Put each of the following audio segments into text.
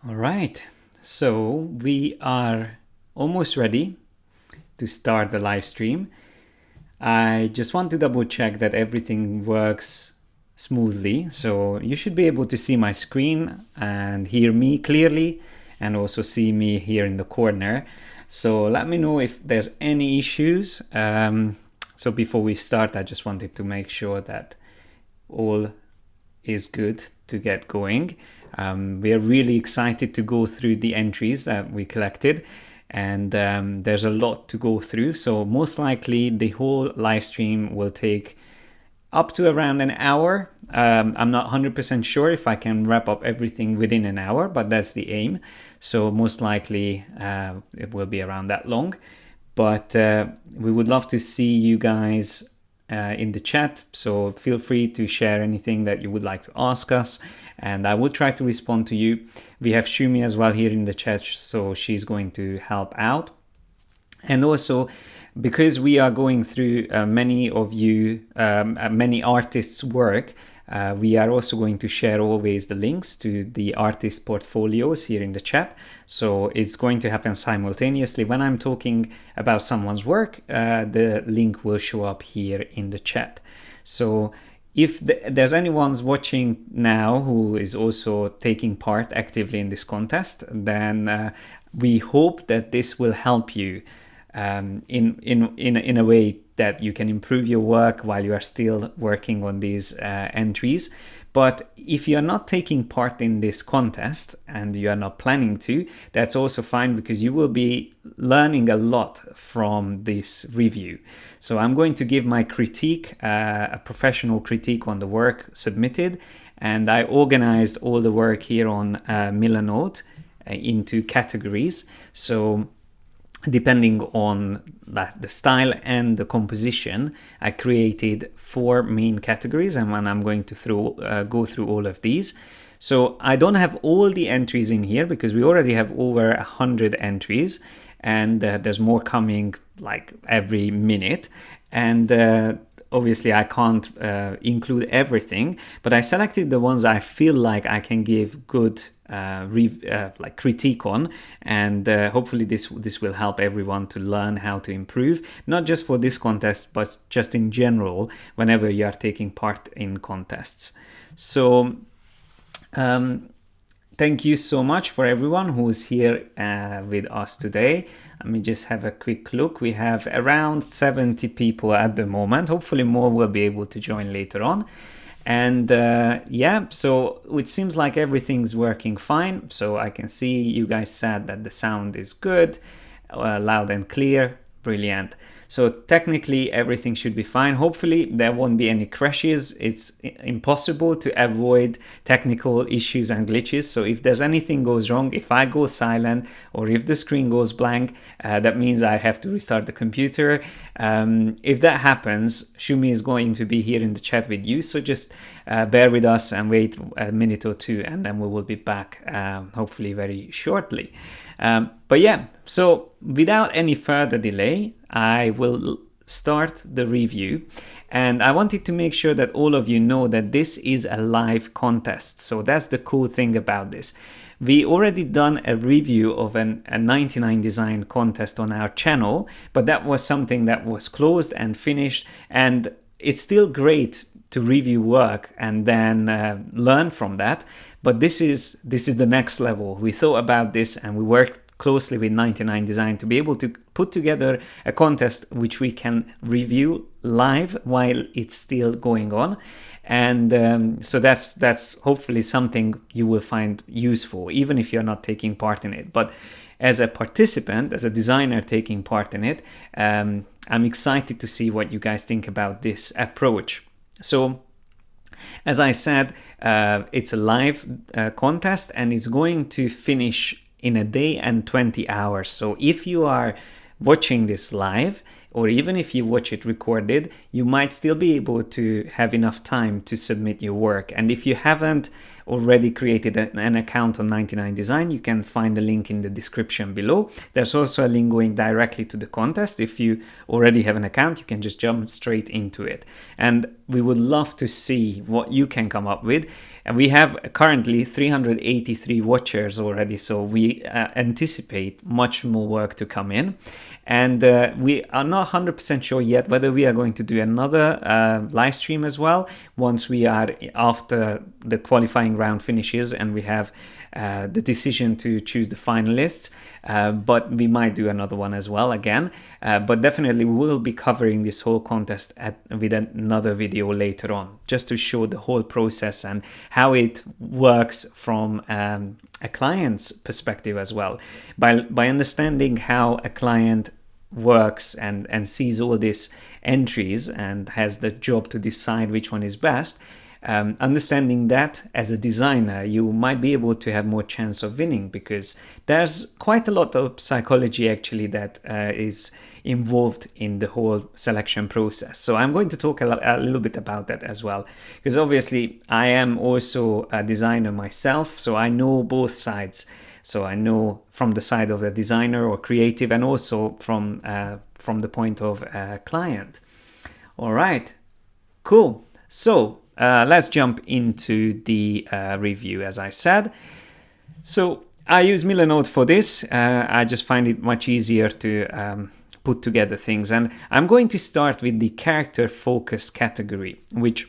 All right, so we are almost ready to start the live stream. I just want to double check that everything works smoothly. So you should be able to see my screen and hear me clearly, and also see me here in the corner. So let me know if there's any issues. So before we start, I just wanted to make sure that all is good to get going. We are really excited to go through the entries that we collected, and there's a lot to go through. So most likely the whole live stream will take up to around an hour. I'm not 100% sure if I can wrap up everything within an hour, but that's the aim. So most likely it will be around that long. But we would love to see you guys in the chat, so feel free to share anything that you would like to ask us, and I will try to respond to you. We have Shumi as well here in the chat, so she's going to help out. And also, because we are going through many artists' work, we are also going to share always the links to the artist portfolios here in the chat. So it's going to happen simultaneously. When I'm talking about someone's work, the link will show up here in the chat. So if there's anyone's watching now who is also taking part actively in this contest, then we hope that this will help you in a way that you can improve your work while you are still working on these entries. But if you're not taking part in this contest and you are not planning to, that's also fine, because you will be learning a lot from this review. So I'm going to give my critique, a professional critique on the work submitted, and I organized all the work here on Milanote into categories. So depending on the style and the composition, I created 4 main categories, and I'm going to go through all of these. So I don't have all the entries in here because we already have over 100 entries, and there's more coming like every minute. And obviously I can't include everything, but I selected the ones I feel like I can give good like critique on, and hopefully this will help everyone to learn how to improve, not just for this contest but just in general whenever you are taking part in contests. So thank you so much for everyone who's here with us today. Let me just have a quick look. We have around 70 people at the moment. Hopefully more will be able to join later on. And yeah, so it seems like everything's working fine. So I can see you guys said that the sound is good, loud and clear. Brilliant. So technically everything should be fine. Hopefully there won't be any crashes. It's impossible to avoid technical issues and glitches. So if there's anything goes wrong, if I go silent or if the screen goes blank, that means I have to restart the computer. If that happens, Shumi is going to be here in the chat with you. So just bear with us and wait a minute or two, and then we will be back hopefully very shortly. But yeah, so without any further delay, I will start the review, and I wanted to make sure that all of you know that this is a live contest. So that's the cool thing about this. We already done a review of a 99 design contest on our channel, but that was something that was closed and finished, and it's still great to review work and then learn from that. But this is the next level. We thought about this and we worked closely with 99design to be able to put together a contest which we can review live while it's still going on. And so that's hopefully something you will find useful, even if you're not taking part in it. But as a participant, as a designer taking part in it, I'm excited to see what you guys think about this approach. So as I said, it's a live contest, and it's going to finish in a day and 20 hours. So if you are watching this live, or even if you watch it recorded, you might still be able to have enough time to submit your work. And if you haven't already created an account on 99design, you can find the link in the description below. There's also a link going directly to the contest. If you already have an account, you can just jump straight into it. And we would love to see what you can come up with. And we have currently 383 watchers already, so we anticipate much more work to come in. And we are not 100% sure yet whether we are going to do another live stream as well once we are after the qualifying round finishes and we have the decision to choose the finalists. But we might do another one as well again. But definitely we will be covering this whole contest with another video later on, just to show the whole process and how it works from a client's perspective as well. By understanding how a client works and sees all these entries and has the job to decide which one is best, understanding that as a designer, you might be able to have more chance of winning, because there's quite a lot of psychology actually that is involved in the whole selection process. So I'm going to talk a little bit about that as well, because obviously I am also a designer myself, so I know both sides. So I know from the side of the designer or creative, and also from the point of a client. All right, cool. So let's jump into the review, as I said. So I use Milanote for this. I just find it much easier to put together things. And I'm going to start with the character focus category, which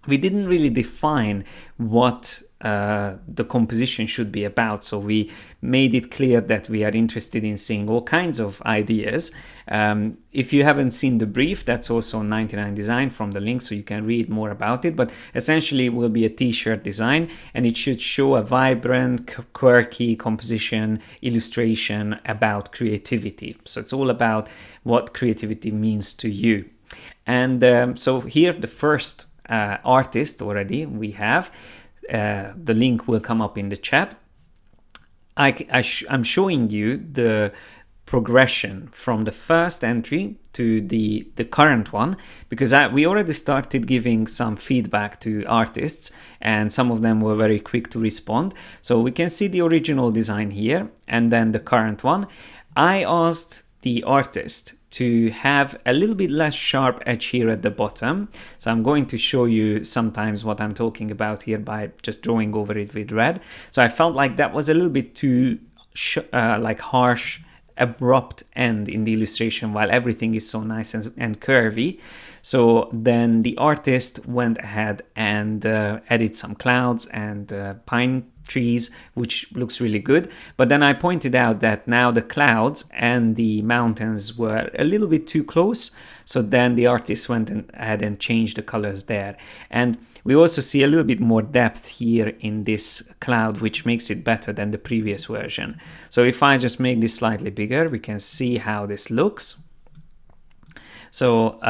we didn't really define what the composition should be about. So we made it clear that we are interested in seeing all kinds of ideas. If you haven't seen the brief, that's also on 99design from the link, so you can read more about it. But essentially it will be a t-shirt design, and it should show a vibrant, quirky composition, illustration about creativity. So it's all about what creativity means to you. And so here the first artist already we have. The link will come up in the chat. I'm showing you the progression from the first entry to the current one, because we already started giving some feedback to artists, and some of them were very quick to respond. So we can see the original design here and then the current one. I asked the artist to have a little bit less sharp edge here at the bottom. So I'm going to show you sometimes what I'm talking about here by just drawing over it with red. So I felt like that was a little bit too like harsh, abrupt end in the illustration, while everything is so nice and curvy. So then the artist went ahead and added some clouds and pine trees, which looks really good. But then I pointed out that now the clouds and the mountains were a little bit too close. So then the artist went ahead and changed the colors there. And we also see a little bit more depth here in this cloud, which makes it better than the previous version. So if I just make this slightly bigger, we can see how this looks. So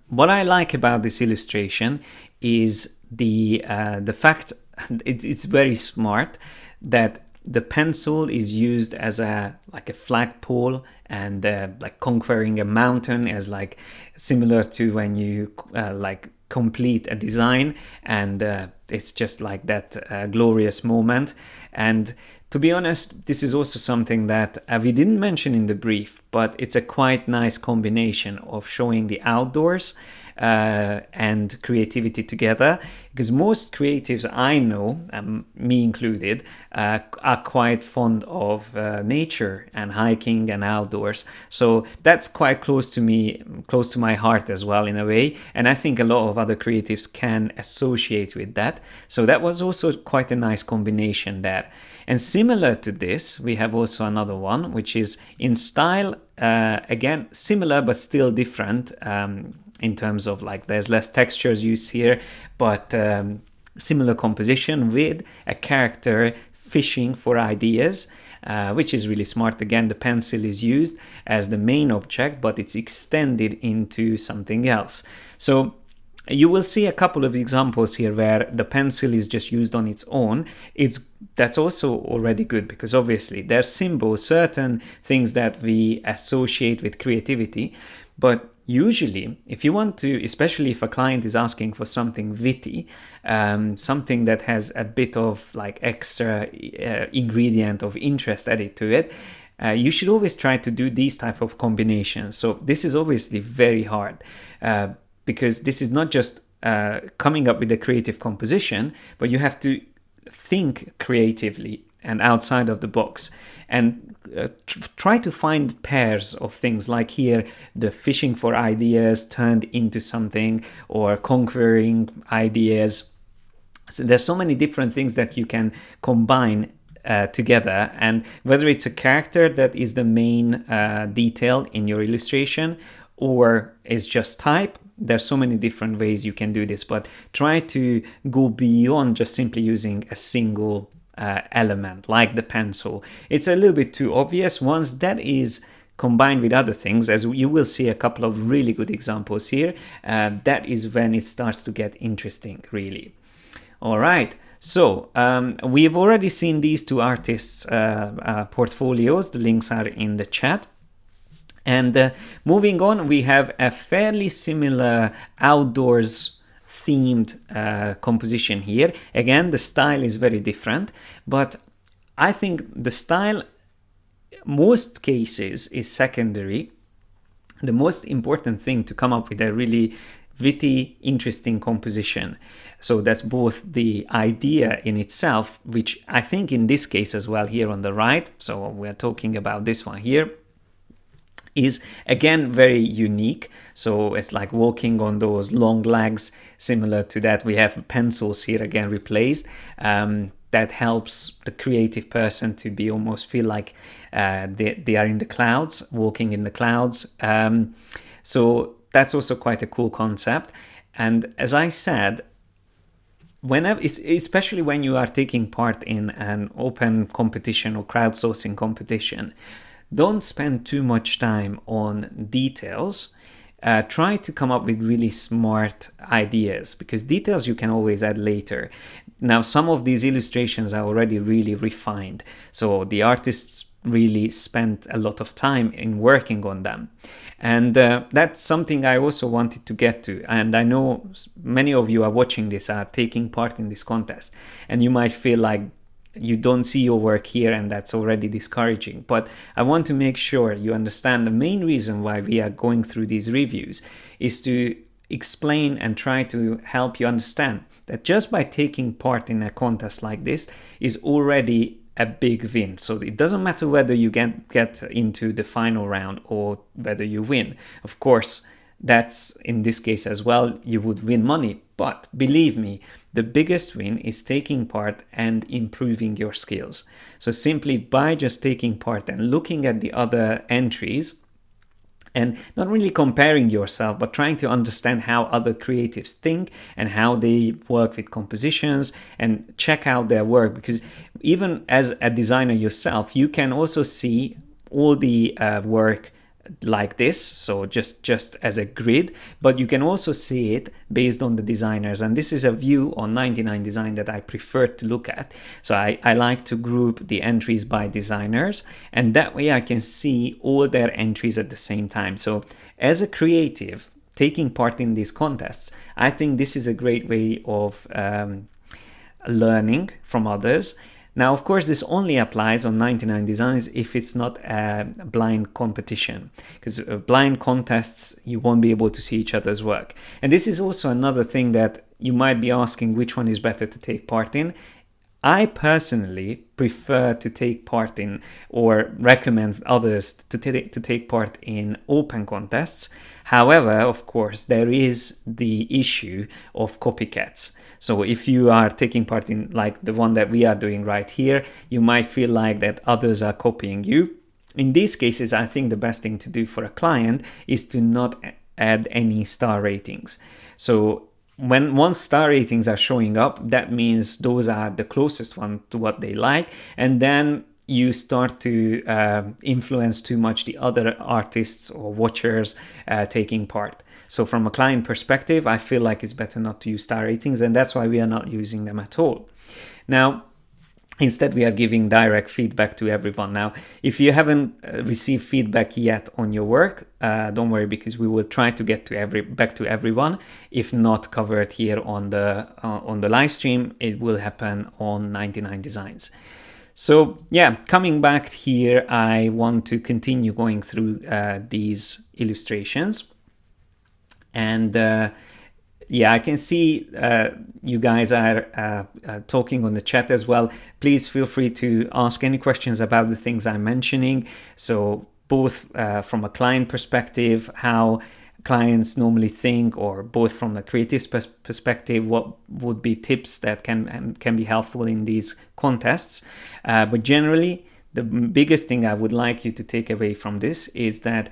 what I like about this illustration is the fact it's very smart that the pencil is used as like a flagpole, and like conquering a mountain as like similar to when you like complete a design, and it's just like that glorious moment. And to be honest, this is also something that we didn't mention in the brief, but it's a quite nice combination of showing the outdoors and creativity together, because most creatives I know, me included, are quite fond of nature and hiking and outdoors. So that's quite close to me, close to my heart as well in a way, and I think a lot of other creatives can associate with that. So that was also quite a nice combination there. And similar to this, we have also another one, which is in style, again, similar but still different, in terms of like there's less textures used here, but similar composition with a character fishing for ideas, which is really smart. Again, the pencil is used as the main object, but it's extended into something else. So you will see a couple of examples here where the pencil is just used on its own. That's also already good, because obviously there's symbols, certain things that we associate with creativity, but usually, if you want to, especially if a client is asking for something witty, something that has a bit of like extra ingredient of interest added to it, you should always try to do these type of combinations. So this is obviously very hard because this is not just coming up with a creative composition, but you have to think creatively and outside of the box, and try to find pairs of things, like here the fishing for ideas turned into something, or conquering ideas. So there's so many different things that you can combine together, and whether it's a character that is the main detail in your illustration or is just type, there's so many different ways you can do this, but try to go beyond just simply using a single element like the pencil. It's a little bit too obvious. Once that is combined with other things, as you will see a couple of really good examples here, that is when it starts to get interesting, really. All right. So we've already seen these two artists' portfolios. The links are in the chat. And moving on, we have a fairly similar outdoors themed composition here. Again, the style is very different, but I think the style, most cases, is secondary. The most important thing to come up with a really witty, interesting composition. So that's both the idea in itself, which I think in this case as well here on the right, so we're talking about this one here, is again very unique. So it's like walking on those long legs. Similar to that, we have pencils here again replaced. That helps the creative person to be almost feel like they are in the clouds, walking in the clouds. So that's also quite a cool concept. And as I said, whenever, especially when you are taking part in an open competition or crowdsourcing competition, don't spend too much time on details. Try to come up with really smart ideas, because details you can always add later. Now, some of these illustrations are already really refined, so the artists really spent a lot of time in working on them. And that's something I also wanted to get to. And I know many of you are watching this, are taking part in this contest, and you might feel like you don't see your work here, and that's already discouraging. But I want to make sure you understand the main reason why we are going through these reviews is to explain and try to help you understand that just by taking part in a contest like this is already a big win. So it doesn't matter whether you get into the final round or whether you win. Of course, that's in this case as well, you would win money. But believe me, the biggest win is taking part and improving your skills. So simply by just taking part and looking at the other entries, and not really comparing yourself, but trying to understand how other creatives think and how they work with compositions, and check out their work. Because even as a designer yourself, you can also see all the work like this, so just as a grid, but you can also see it based on the designers. And this is a view on 99design that I prefer to look at. So I like to group the entries by designers, and that way I can see all their entries at the same time. So as a creative taking part in these contests, I think this is a great way of learning from others. Now, of course, this only applies on 99designs if it's not a blind competition, because blind contests, you won't be able to see each other's work. And this is also another thing that you might be asking, which one is better to take part in. I personally prefer to take part in, or recommend others to take part in, open contests. However, of course, there is the issue of copycats. So if you are taking part in like the one that we are doing right here, you might feel like that others are copying you. In these cases, I think the best thing to do for a client is to not add any star ratings. So once star ratings are showing up, that means those are the closest one to what they like. And then you start to influence too much the other artists or watchers taking part. So from a client perspective, I feel like it's better not to use star ratings, and that's why we are not using them at all. Now, Instead, we are giving direct feedback to everyone. Now, if you haven't received feedback yet on your work, don't worry, because we will try to get to back to everyone. If not covered here on the live stream, it will happen on 99 Designs. So yeah, coming back here, I want to continue going through these illustrations. And yeah, I can see you guys are talking on the chat as well. Please feel free to ask any questions about the things I'm mentioning. So both from a client perspective, how clients normally think, or both from the creative perspective, what would be tips that can be helpful in these contests. But generally, the biggest thing I would like you to take away from this is that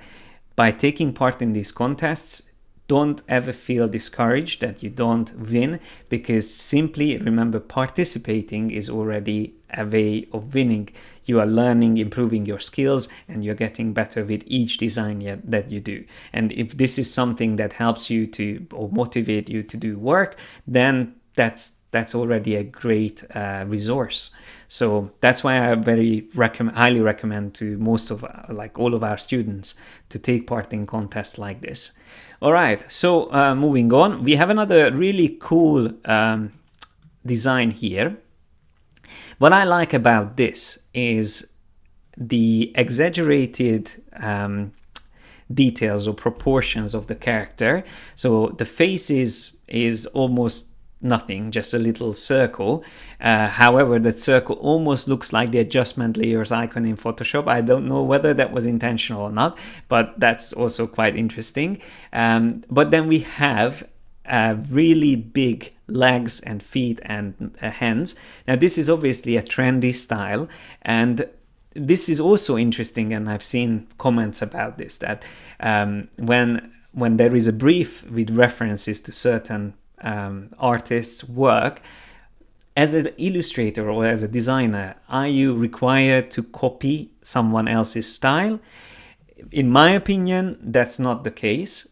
by taking part in these contests, don't ever feel discouraged that you don't win, because simply remember, participating is already a way of winning. You are learning, improving your skills, and you're getting better with each design that you do. And if this is something that helps you to, or motivate you to do work, then that's already a great resource. So that's why I highly recommend to most of, like all of our students, to take part in contests like this. All right, so moving on, we have another really cool design here. What I like about this is the exaggerated details or proportions of the character. So the face is almost nothing, just a little circle. However, that circle almost looks like the adjustment layers icon in Photoshop. I don't know whether that was intentional or not, but that's also quite interesting. But then we have really big legs and feet and hands. Now this is obviously a trendy style, and this is also interesting, and I've seen comments about this, that when there is a brief with references to certain artists' work, as an illustrator or as a designer, are you required to copy someone else's style? In my opinion, that's not the case.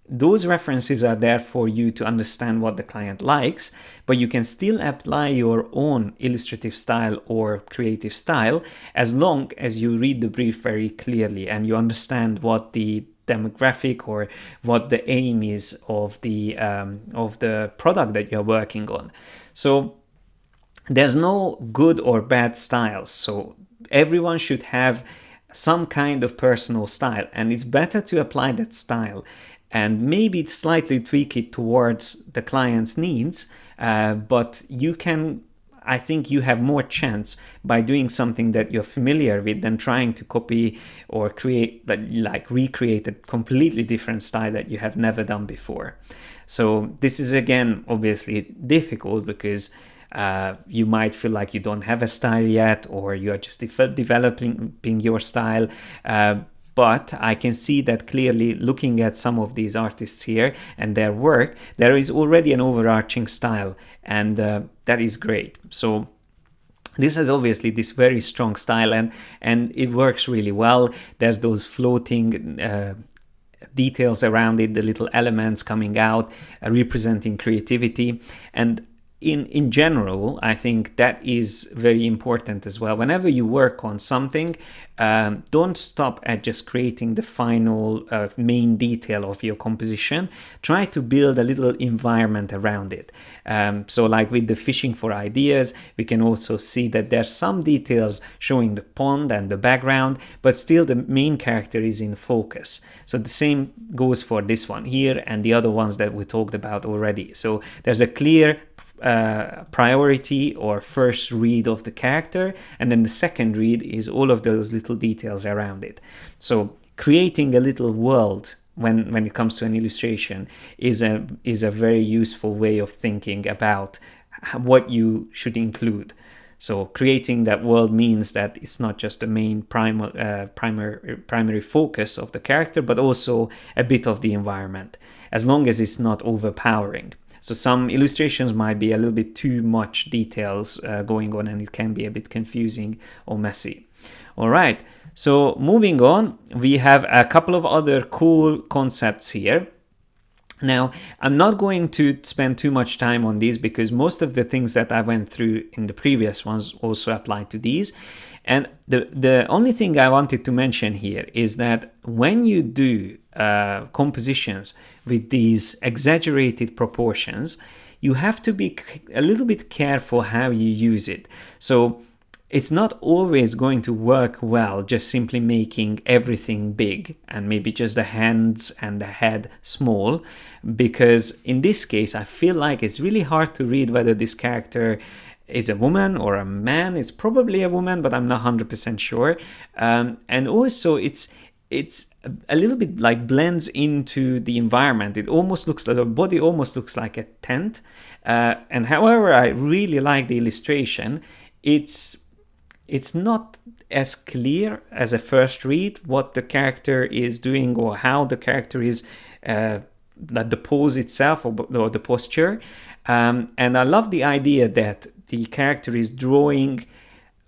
Those references are there for you to understand what the client likes, but you can still apply your own illustrative style or creative style as long as you read the brief very clearly and you understand what the demographic or what the aim is of the product that you're working on. So there's no good or bad styles. So everyone should have some kind of personal style, and it's better to apply that style and maybe slightly tweak it towards the client's needs. But I think you have more chance by doing something that you're familiar with than trying to copy or recreate a completely different style that you have never done before. So this is, again, obviously difficult because you might feel like you don't have a style yet, or you're just developing your style. But I can see that clearly looking at some of these artists here and their work, there is already an overarching style, and that is great. So this has obviously this very strong style, and it works really well. There's those floating details around it, the little elements coming out, representing creativity. And in general, I think that is very important as well. Whenever you work on something, don't stop at just creating the final main detail of your composition. Try to build a little environment around it. So like with the fishing for ideas, we can also see that there's some details showing the pond and the background, but still the main character is in focus. So the same goes for this one here and the other ones that we talked about already. So there's a clear priority or first read of the character, and then the second read is all of those little details around it. So creating a little world when it comes to an illustration is a very useful way of thinking about what you should include. So creating that world means that it's not just the main primary focus of the character, but also a bit of the environment, as long as it's not overpowering. So some illustrations might be a little bit too much details going on, and it can be a bit confusing or messy. All right, so moving on, we have a couple of other cool concepts here. Now, I'm not going to spend too much time on these because most of the things that I went through in the previous ones also apply to these. And the only thing I wanted to mention here is that when you do compositions with these exaggerated proportions, you have to be a little bit careful how you use it. So it's not always going to work well just simply making everything big and maybe just the hands and the head small, because in this case I feel like it's really hard to read whether this character is a woman or a man. It's probably a woman, but I'm not 100% sure. And also it's a little bit like blends into the environment. It almost looks like the body almost looks like a tent. And however I really like the illustration, it's not as clear as a first read what the character is doing or how the character is, that the pose itself or the posture. And I love the idea that the character is drawing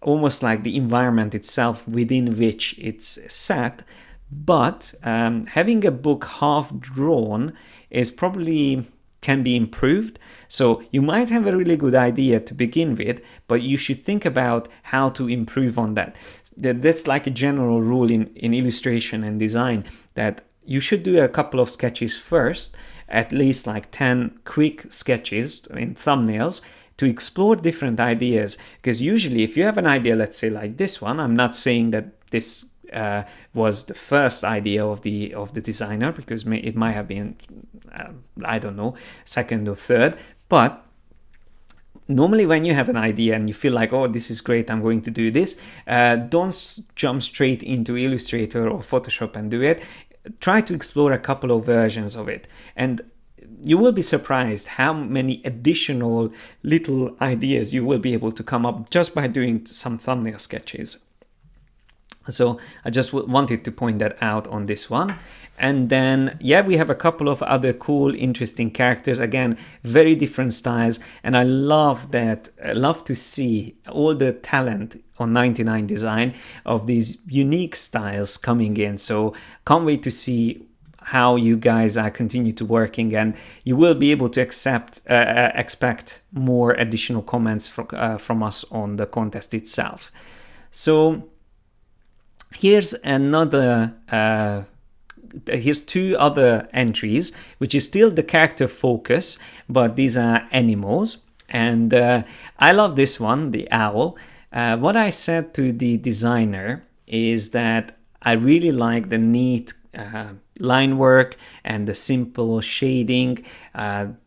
almost like the environment itself within which it's set. But having a book half drawn is probably can be improved. So you might have a really good idea to begin with, but you should think about how to improve on that. That's like a general rule in illustration and design, that you should do a couple of sketches first, at least like 10 quick sketches in thumbnails, to explore different ideas. Because usually if you have an idea, let's say like this one, I'm not saying that this was the first idea of the designer, because it might have been I don't know, second or third. But normally when you have an idea and you feel like, oh, this is great, I'm going to do this, don't jump straight into Illustrator or Photoshop and do it. Try to explore a couple of versions of it, and you will be surprised how many additional little ideas you will be able to come up just by doing some thumbnail sketches. So I just wanted to point that out on this one. And then, yeah, we have a couple of other cool, interesting characters. Again, very different styles. And I love that. I love to see all the talent on 99design of these unique styles coming in. So can't wait to see how you guys are continue to working, and you will be able to expect more additional comments from us on the contest itself. So here's here's two other entries, which is still the character focus, but these are animals. And I love this one, the owl. What I said to the designer is that I really like the neat line work and the simple shading.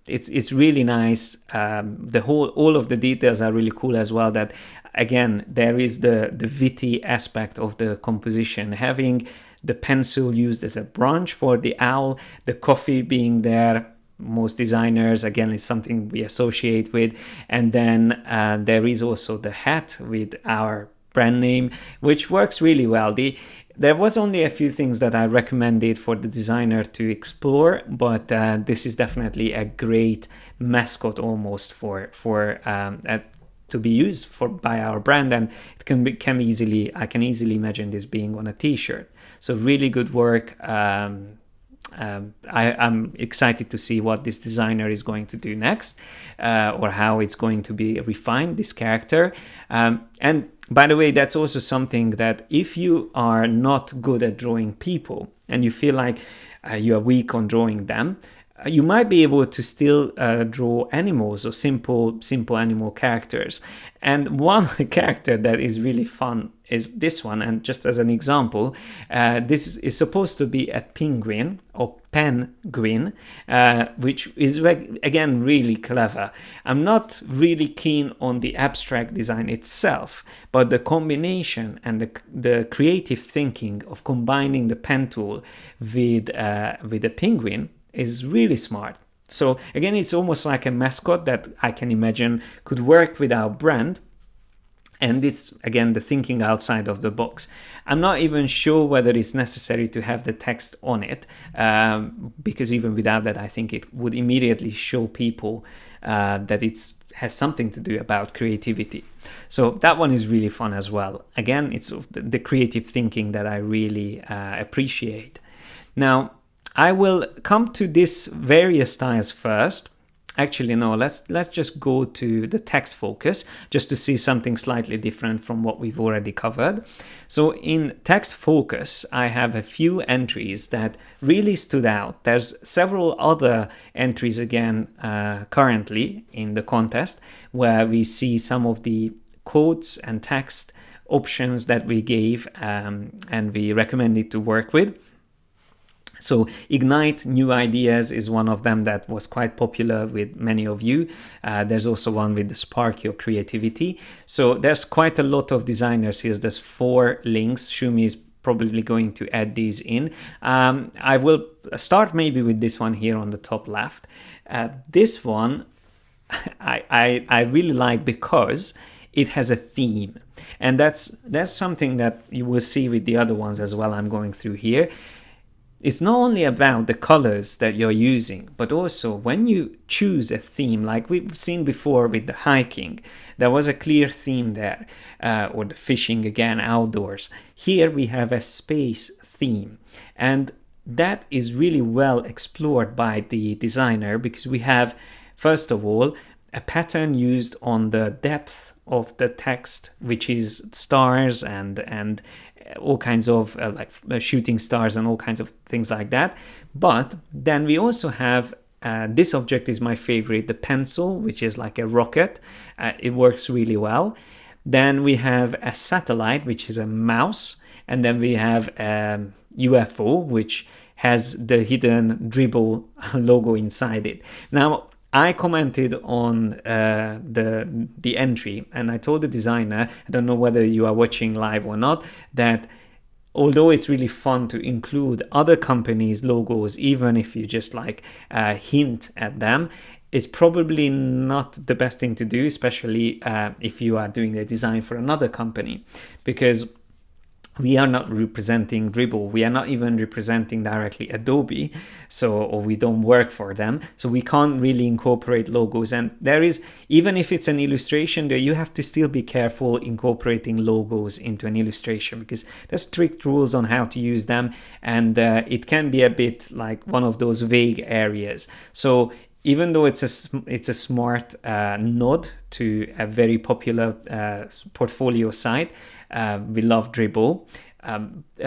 It's really nice. All of the details are really cool as well. That again, there is the witty aspect of the composition, having the pencil used as a branch for the owl, the coffee being there. Most designers, again, is something we associate with. And then there is also the hat with our brand name, which works really well. There was only a few things that I recommended for the designer to explore, but this is definitely a great mascot almost for to be used by our brand, and it I can easily imagine this being on a t-shirt. So really good work. I'm excited to see what this designer is going to do next, or how it's going to be refined, this character. And by the way, that's also something that if you are not good at drawing people and you feel like you are weak on drawing them, you might be able to still draw animals or simple animal characters. And one character that is really fun is this one. And just as an example, this is supposed to be a penguin or penguin, which is again really clever. I'm not really keen on the abstract design itself, but the combination and the creative thinking of combining the pen tool with the penguin is really smart. So again, it's almost like a mascot that I can imagine could work with our brand. And it's, again, the thinking outside of the box. I'm not even sure whether it's necessary to have the text on it, because even without that, I think it would immediately show people that it has something to do about creativity. So that one is really fun as well. Again, it's the creative thinking that I really appreciate. Now, I will come to this various styles first. Actually, no, let's just go to the text focus just to see something slightly different from what we've already covered. So in text focus, I have a few entries that really stood out. There's several other entries again currently in the contest where we see some of the quotes and text options that we gave and we recommended to work with. So Ignite New Ideas is one of them that was quite popular with many of you. There's also one with the Spark Your Creativity. So there's quite a lot of designers here. There's 4 links. Shumi is probably going to add these in. I will start maybe with this one here on the top left. This one I really like because it has a theme. And that's something that you will see with the other ones as well I'm going through here. It's not only about the colors that you're using, but also when you choose a theme, like we've seen before with the hiking, there was a clear theme there, or the fishing again, outdoors. Here we have a space theme, and that is really well explored by the designer because we have, first of all, a pattern used on the depth of the text, which is stars and all kinds of like shooting stars and all kinds of things like that. But then we also have this object is my favorite, the pencil, which is like a rocket. It works really well. Then we have a satellite, which is a mouse, and then we have a UFO, which has the hidden Dribble logo inside it. Now I commented on the entry, and I told the designer, I don't know whether you are watching live or not, that although it's really fun to include other companies' logos, even if you just like hint at them, it's probably not the best thing to do, especially if you are doing the design for another company, because we are not representing Dribble. We are not even representing directly Adobe, or we don't work for them. So we can't really incorporate logos. And there is, even if it's an illustration, there you have to still be careful incorporating logos into an illustration because there's strict rules on how to use them. And it can be a bit like one of those vague areas. So even though it's a smart nod to a very popular portfolio site, we love Dribble.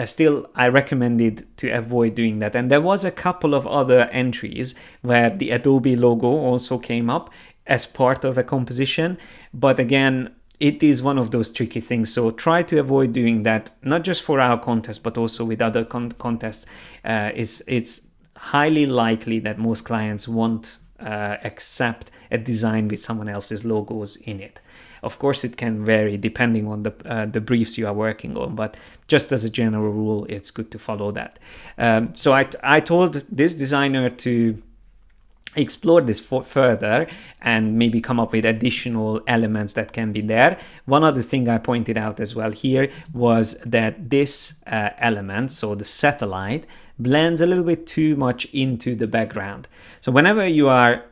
Still, I recommended to avoid doing that. And there was a couple of other entries where the Adobe logo also came up as part of a composition. But again, it is one of those tricky things. So try to avoid doing that, not just for our contest, but also with other contests. It's highly likely that most clients won't accept a design with someone else's logos in it. Of course, it can vary depending on the briefs you are working on, but just as a general rule, it's good to follow that. So I told this designer to explore this further and maybe come up with additional elements that can be there. One other thing I pointed out as well here was that this element, so the satellite, blends a little bit too much into the background. So whenever you are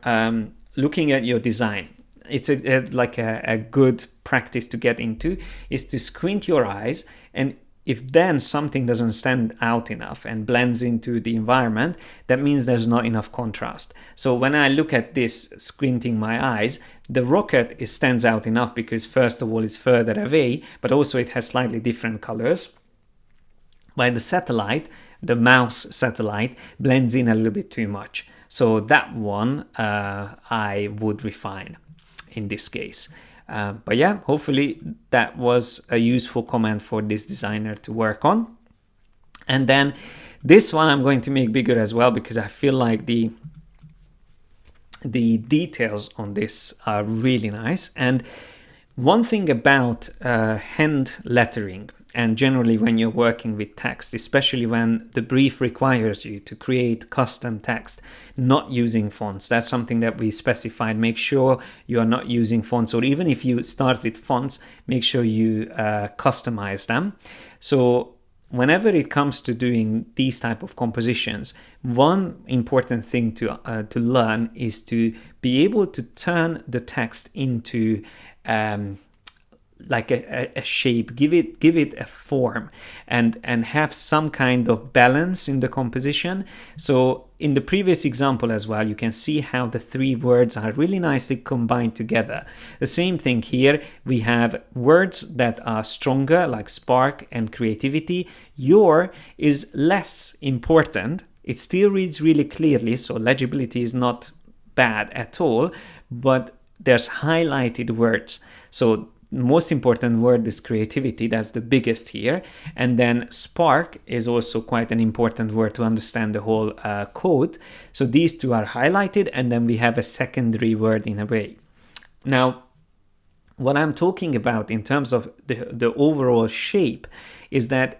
looking at your design, it's a good practice to get into is to squint your eyes, and if then something doesn't stand out enough and blends into the environment, that means there's not enough contrast. So when I look at this, squinting my eyes, the rocket stands out enough because first of all it's further away, but also it has slightly different colors. While the satellite, the mouse satellite, blends in a little bit too much. So that one I would refine in this case. But yeah, hopefully that was a useful comment for this designer to work on. And then this one I'm going to make bigger as well because I feel like the details on this are really nice. And one thing about hand lettering, and generally when you're working with text, especially when the brief requires you to create custom text, not using fonts. That's something that we specified. Make sure you are not using fonts, or even if you start with fonts, make sure you customize them. So whenever it comes to doing these type of compositions, one important thing to learn is to be able to turn the text into like a shape, give it a form, and have some kind of balance in the composition. So in the previous example as well, you can see how the three words are really nicely combined together. The same thing here, we have words that are stronger, like spark and creativity. Your is less important. It still reads really clearly, so legibility is not bad at all, but there's highlighted words. So most important word is creativity, that's the biggest here, and then spark is also quite an important word to understand the whole code. So these two are highlighted, and then we have a secondary word in a way. Now what I'm talking about in terms of the overall shape is that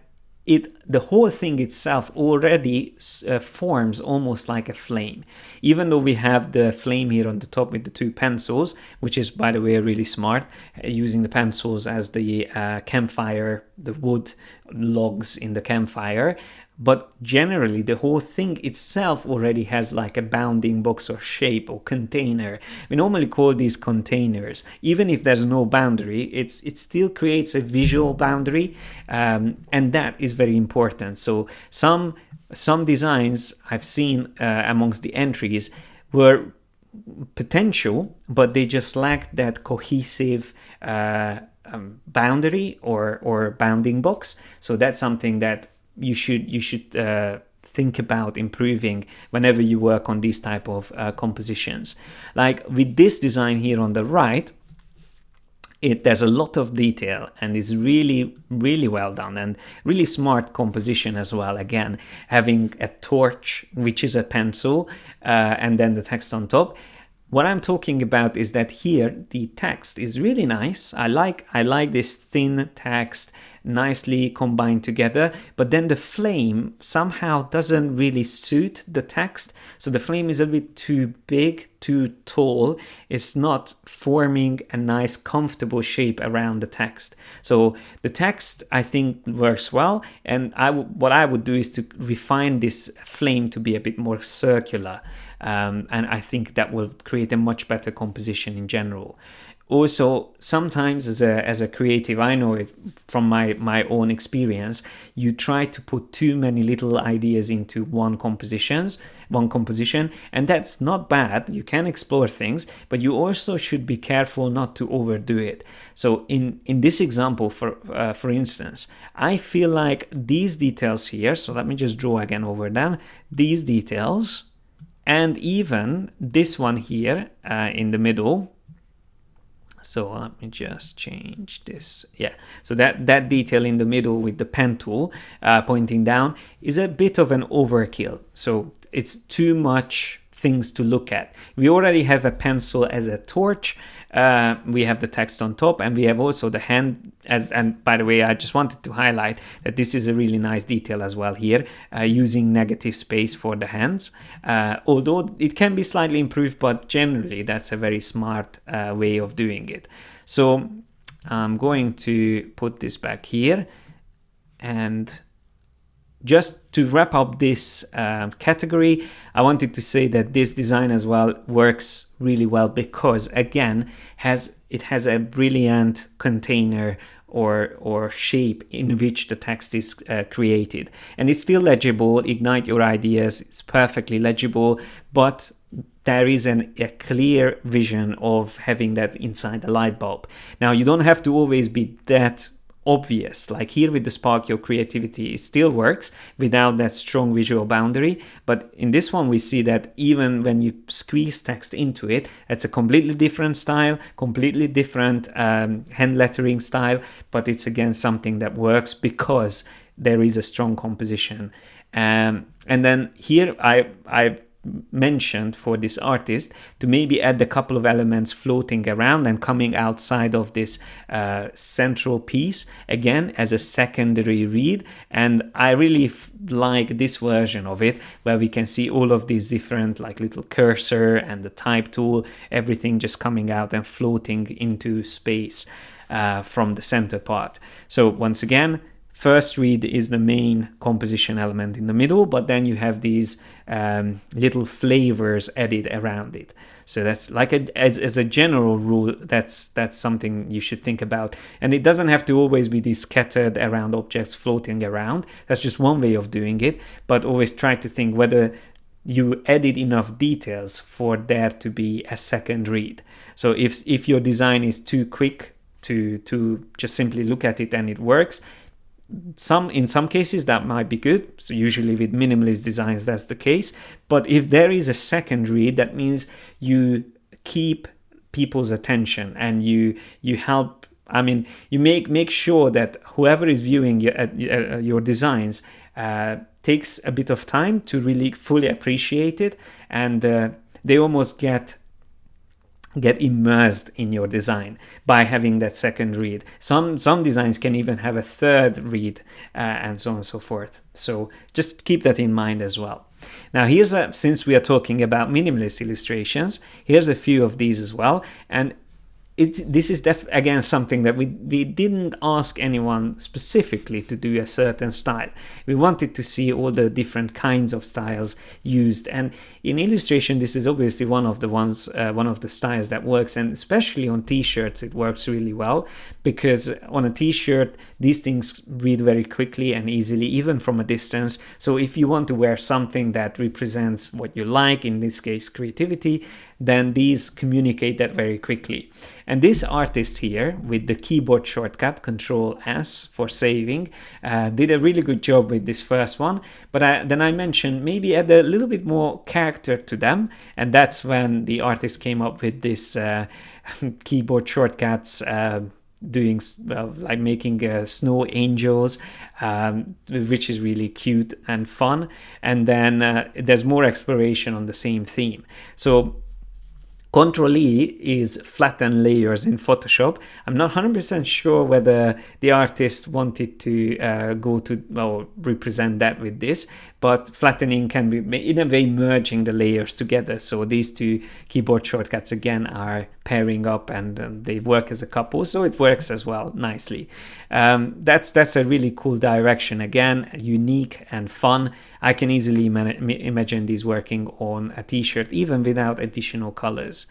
the whole thing itself already forms almost like a flame. Even though we have the flame here on the top with the two pencils, which is, by the way, really smart, using the pencils as the campfire, the wood logs in the campfire. But generally, the whole thing itself already has like a bounding box or shape or container. We normally call these containers. Even if there's no boundary, it still creates a visual boundary, and that is very important. So some designs I've seen amongst the entries were potential, but they just lacked that cohesive boundary or bounding box. So that's something that you should think about improving whenever you work on these type of compositions. Like with this design here on the right, there's a lot of detail and it's really well done and really smart composition as well. Again, having a torch, which is a pencil, and then the text on top. What I'm talking about is that here the text is really nice. I like this thin text, nicely combined together, but then the flame somehow doesn't really suit the text. So the flame is a bit too big, too tall. It's not forming a nice comfortable shape around the text. So the text, I think, works well, and what I would do is to refine this flame to be a bit more circular. And I think that will create a much better composition in general. Also, sometimes as a creative, I know it from my own experience, you try to put too many little ideas into one composition, and that's not bad. You can explore things, but you also should be careful not to overdo it. So in this example, for instance, I feel like these details here, so let me just draw again over them, these details, and even this one here in the middle. So let me just change this. Yeah, so that detail in the middle with the pen tool pointing down is a bit of an overkill. So it's too much things to look at. We already have a pencil as a torch. We have the text on top, and we have also the hand. And by the way, I just wanted to highlight that this is a really nice detail as well here, using negative space for the hands. Although it can be slightly improved, but generally that's a very smart way of doing it. So I'm going to put this back here, and just to wrap up this category, I wanted to say that this design as well works really well because, again, it has a brilliant container or shape in which the text is created. And it's still legible. Ignite your ideas. It's perfectly legible, but there is a clear vision of having that inside the light bulb. Now, you don't have to always be that obvious. Like here with the spark, your creativity still works without that strong visual boundary. But in this one, we see that even when you squeeze text into it, it's a completely different style, completely different hand lettering style. But it's again something that works because there is a strong composition. And then here I mentioned for this artist to maybe add a couple of elements floating around and coming outside of this central piece again as a secondary read. And I really like this version of it where we can see all of these different like little cursor and the type tool, everything just coming out and floating into space from the center part. So once again, first reed is the main composition element in the middle, but then you have these little flavors added around it. So that's like as a general rule, that's something you should think about. And it doesn't have to always be these scattered around objects floating around. That's just one way of doing it. But always try to think whether you added enough details for there to be a second read. So if your design is too quick to just simply look at it and it works, in some cases that might be good. So usually with minimalist designs that's the case. But if there is a second read, that means you keep people's attention and you help. I mean, you make sure that whoever is viewing your designs takes a bit of time to really fully appreciate it, and they almost get immersed in your design by having that second read. Some designs can even have a third read, and so on and so forth. So just keep that in mind as well. Now since we are talking about minimalist illustrations, here's a few of these as well. And this is again something that we didn't ask anyone specifically to do a certain style. We wanted to see all the different kinds of styles used, and in illustration this is obviously one of the styles that works, and especially on t-shirts it works really well, because on a t-shirt these things read very quickly and easily, even from a distance. So if you want to wear something that represents what you like, in this case creativity, then these communicate that very quickly. And this artist here, with the keyboard shortcut Control-S for saving, did a really good job with this first one. But then I mentioned maybe add a little bit more character to them, and that's when the artist came up with this keyboard shortcuts, doing like making snow angels, which is really cute and fun. And then there's more exploration on the same theme. So Ctrl-E is flatten layers in Photoshop. I'm not 100% sure whether the artist wanted to represent that with this, but flattening can be in a way merging the layers together. So these two keyboard shortcuts again are pairing up, and they work as a couple, so it works as well nicely. That's a really cool direction, again, unique and fun. I can easily imagine these working on a t-shirt even without additional colors.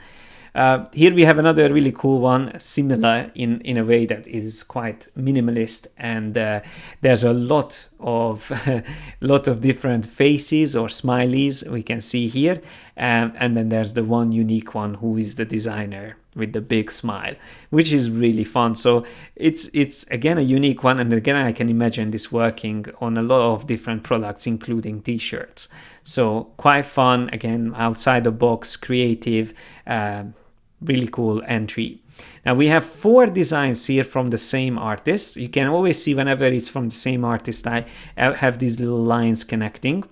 Here we have another really cool one, similar in a way that is quite minimalist, and there's a lot of different faces or smileys we can see here, and then there's the one unique one who is the designer with the big smile, which is really fun. So it's again a unique one, and again I can imagine this working on a lot of different products, including t-shirts. So quite fun, again, outside the box, creative, really cool entry. Now we have 4 designs here from the same artist. You can always see whenever it's from the same artist, I have these little lines connecting,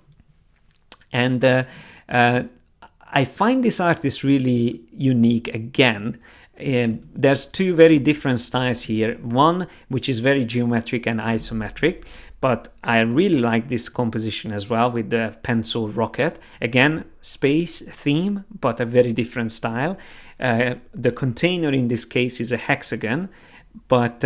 and I find this artist really unique again. There's 2 very different styles here. One which is very geometric and isometric, but I really like this composition as well with the pencil rocket. Again, space theme, but a very different style. The container in this case is a hexagon, but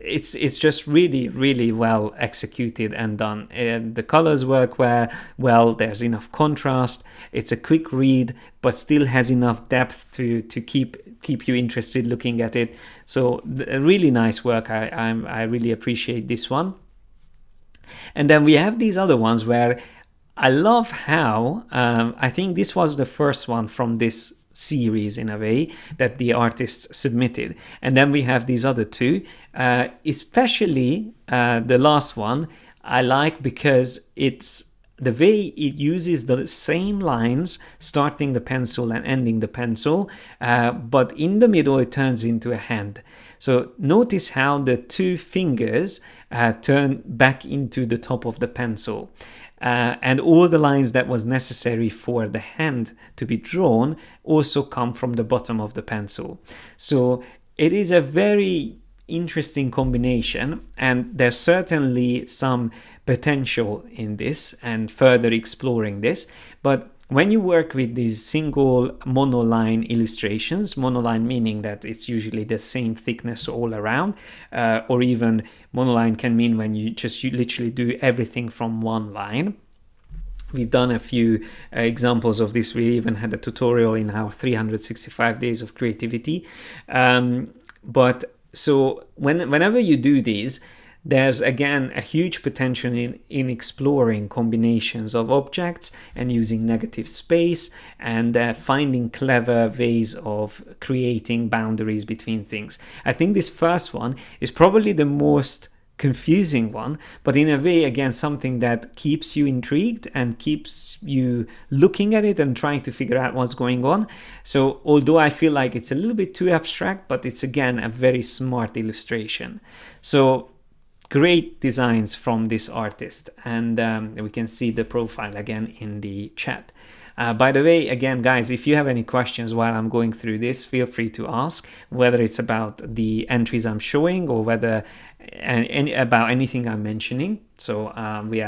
it's just really, really well executed and done. The colors work well, there's enough contrast, it's a quick read, but still has enough depth to keep you interested looking at it. So really nice work. I really appreciate this one. And then we have these other ones where I love how, I think this was the first one from this series in a way that the artists submitted, and then we have these other 2, especially the last one I like, because it's the way it uses the same lines starting the pencil and ending the pencil, but in the middle it turns into a hand. So notice how the 2 fingers turn back into the top of the pencil. And all the lines that was necessary for the hand to be drawn also come from the bottom of the pencil. So it is a very interesting combination, and there's certainly some potential in this and further exploring this. But when you work with these single monoline illustrations, monoline meaning that it's usually the same thickness all around, or even monoline can mean when you literally do everything from one line. We've done a few examples of this. We even had a tutorial in our 365 days of creativity. But so whenever you do these, there's again a huge potential in exploring combinations of objects and using negative space and finding clever ways of creating boundaries between things. I think this first one is probably the most confusing one, but in a way, again, something that keeps you intrigued and keeps you looking at it and trying to figure out what's going on. So although I feel like it's a little bit too abstract, but it's again a very smart illustration. So great designs from this artist, and we can see the profile again in the chat. By the way, again, guys, if you have any questions while I'm going through this, feel free to ask, whether it's about the entries I'm showing or whether about anything I'm mentioning. So we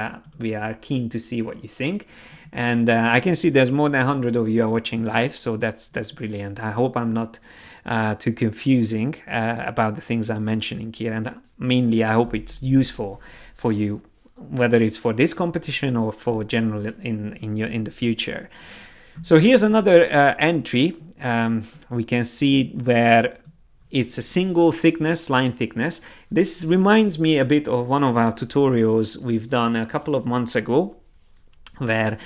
are keen to see what you think. And I can see there's more than 100 of you are watching live, so that's brilliant. I hope I'm not too confusing about the things I'm mentioning here, and mainly I hope it's useful for you, whether it's for this competition or for general in the future. So here's another entry. We can see where it's a single thickness, line thickness. This reminds me a bit of one of our tutorials we've done a couple of months ago, where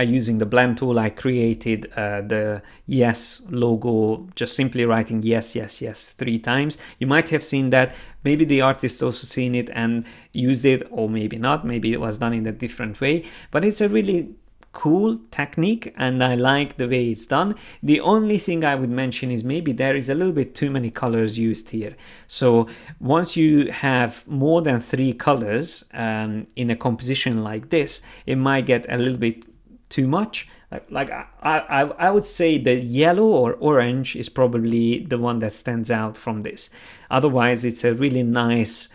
using the blend tool, I created the yes logo, just simply writing yes, yes, yes 3 times. You might have seen that. Maybe the artist also seen it and used it, or maybe not. Maybe it was done in a different way, but it's a really cool technique and I like the way it's done. The only thing I would mention is maybe there is a little bit too many colors used here. So once you have more than 3 colors in a composition like this, it might get a little bit too much. Like I would say the yellow or orange is probably the one that stands out from this. Otherwise, it's a really nice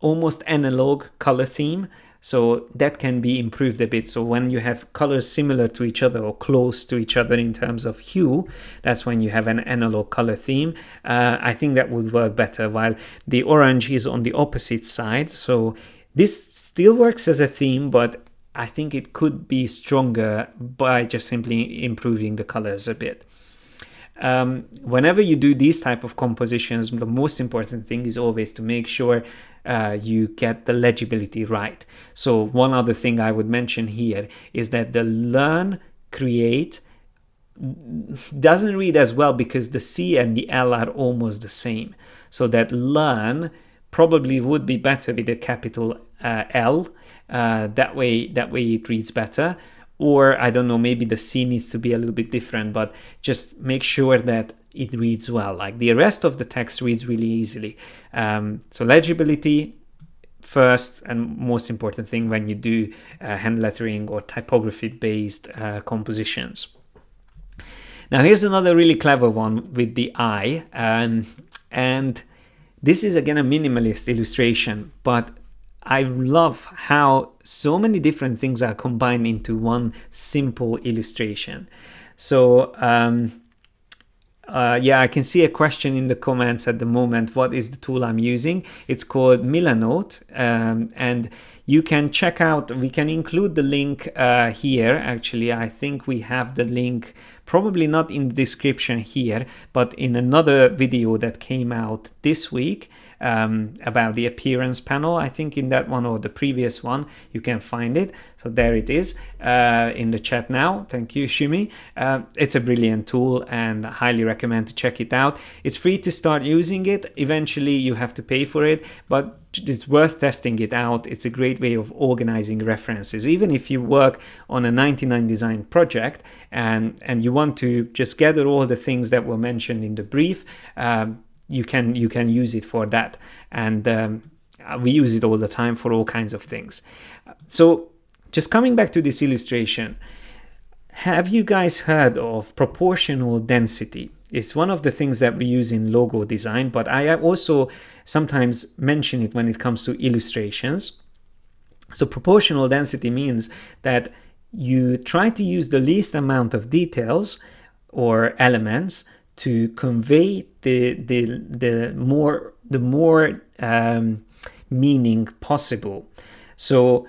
almost analog color theme. So that can be improved a bit. So when you have colors similar to each other or close to each other in terms of hue, that's when you have an analog color theme. I think that would work better, while the orange is on the opposite side. So this still works as a theme, but I think it could be stronger by just simply improving the colors a bit. Whenever you do these type of compositions, the most important thing is always to make sure you get the legibility right. So one other thing I would mention here is that the learn create doesn't read as well because the C and the L are almost the same. So that learn probably would be better with a capital L. That way it reads better. Or I don't know, maybe the C needs to be a little bit different, but just make sure that it reads well. Like the rest of the text reads really easily. So legibility first and most important thing when you do hand lettering or typography based compositions. Now here's another really clever one with the I, and this is again a minimalist illustration, but I love how so many different things are combined into one simple illustration. So yeah, I can see a question in the comments at the moment. What is the tool I'm using? It's called Milanote, and you can check out, we can include the link here. Actually, I think we have the link probably not in the description here, but in another video that came out this week about the appearance panel. I think in that one or the previous one you can find it. So there it is in the chat now. Thank you, Shimi. It's a brilliant tool and I highly recommend to check it out. It's free to start using it. Eventually you have to pay for it, but it's worth testing it out. It's a great way of organizing references. Even if you work on a 99design project and you want to just gather all the things that were mentioned in the brief, you can use it for that, and we use it all the time for all kinds of things. So just coming back to this illustration, have you guys heard of proportional density? It's one of the things that we use in logo design, but I also sometimes mention it when it comes to illustrations. So proportional density means that you try to use the least amount of details or elements to convey the more meaning possible. So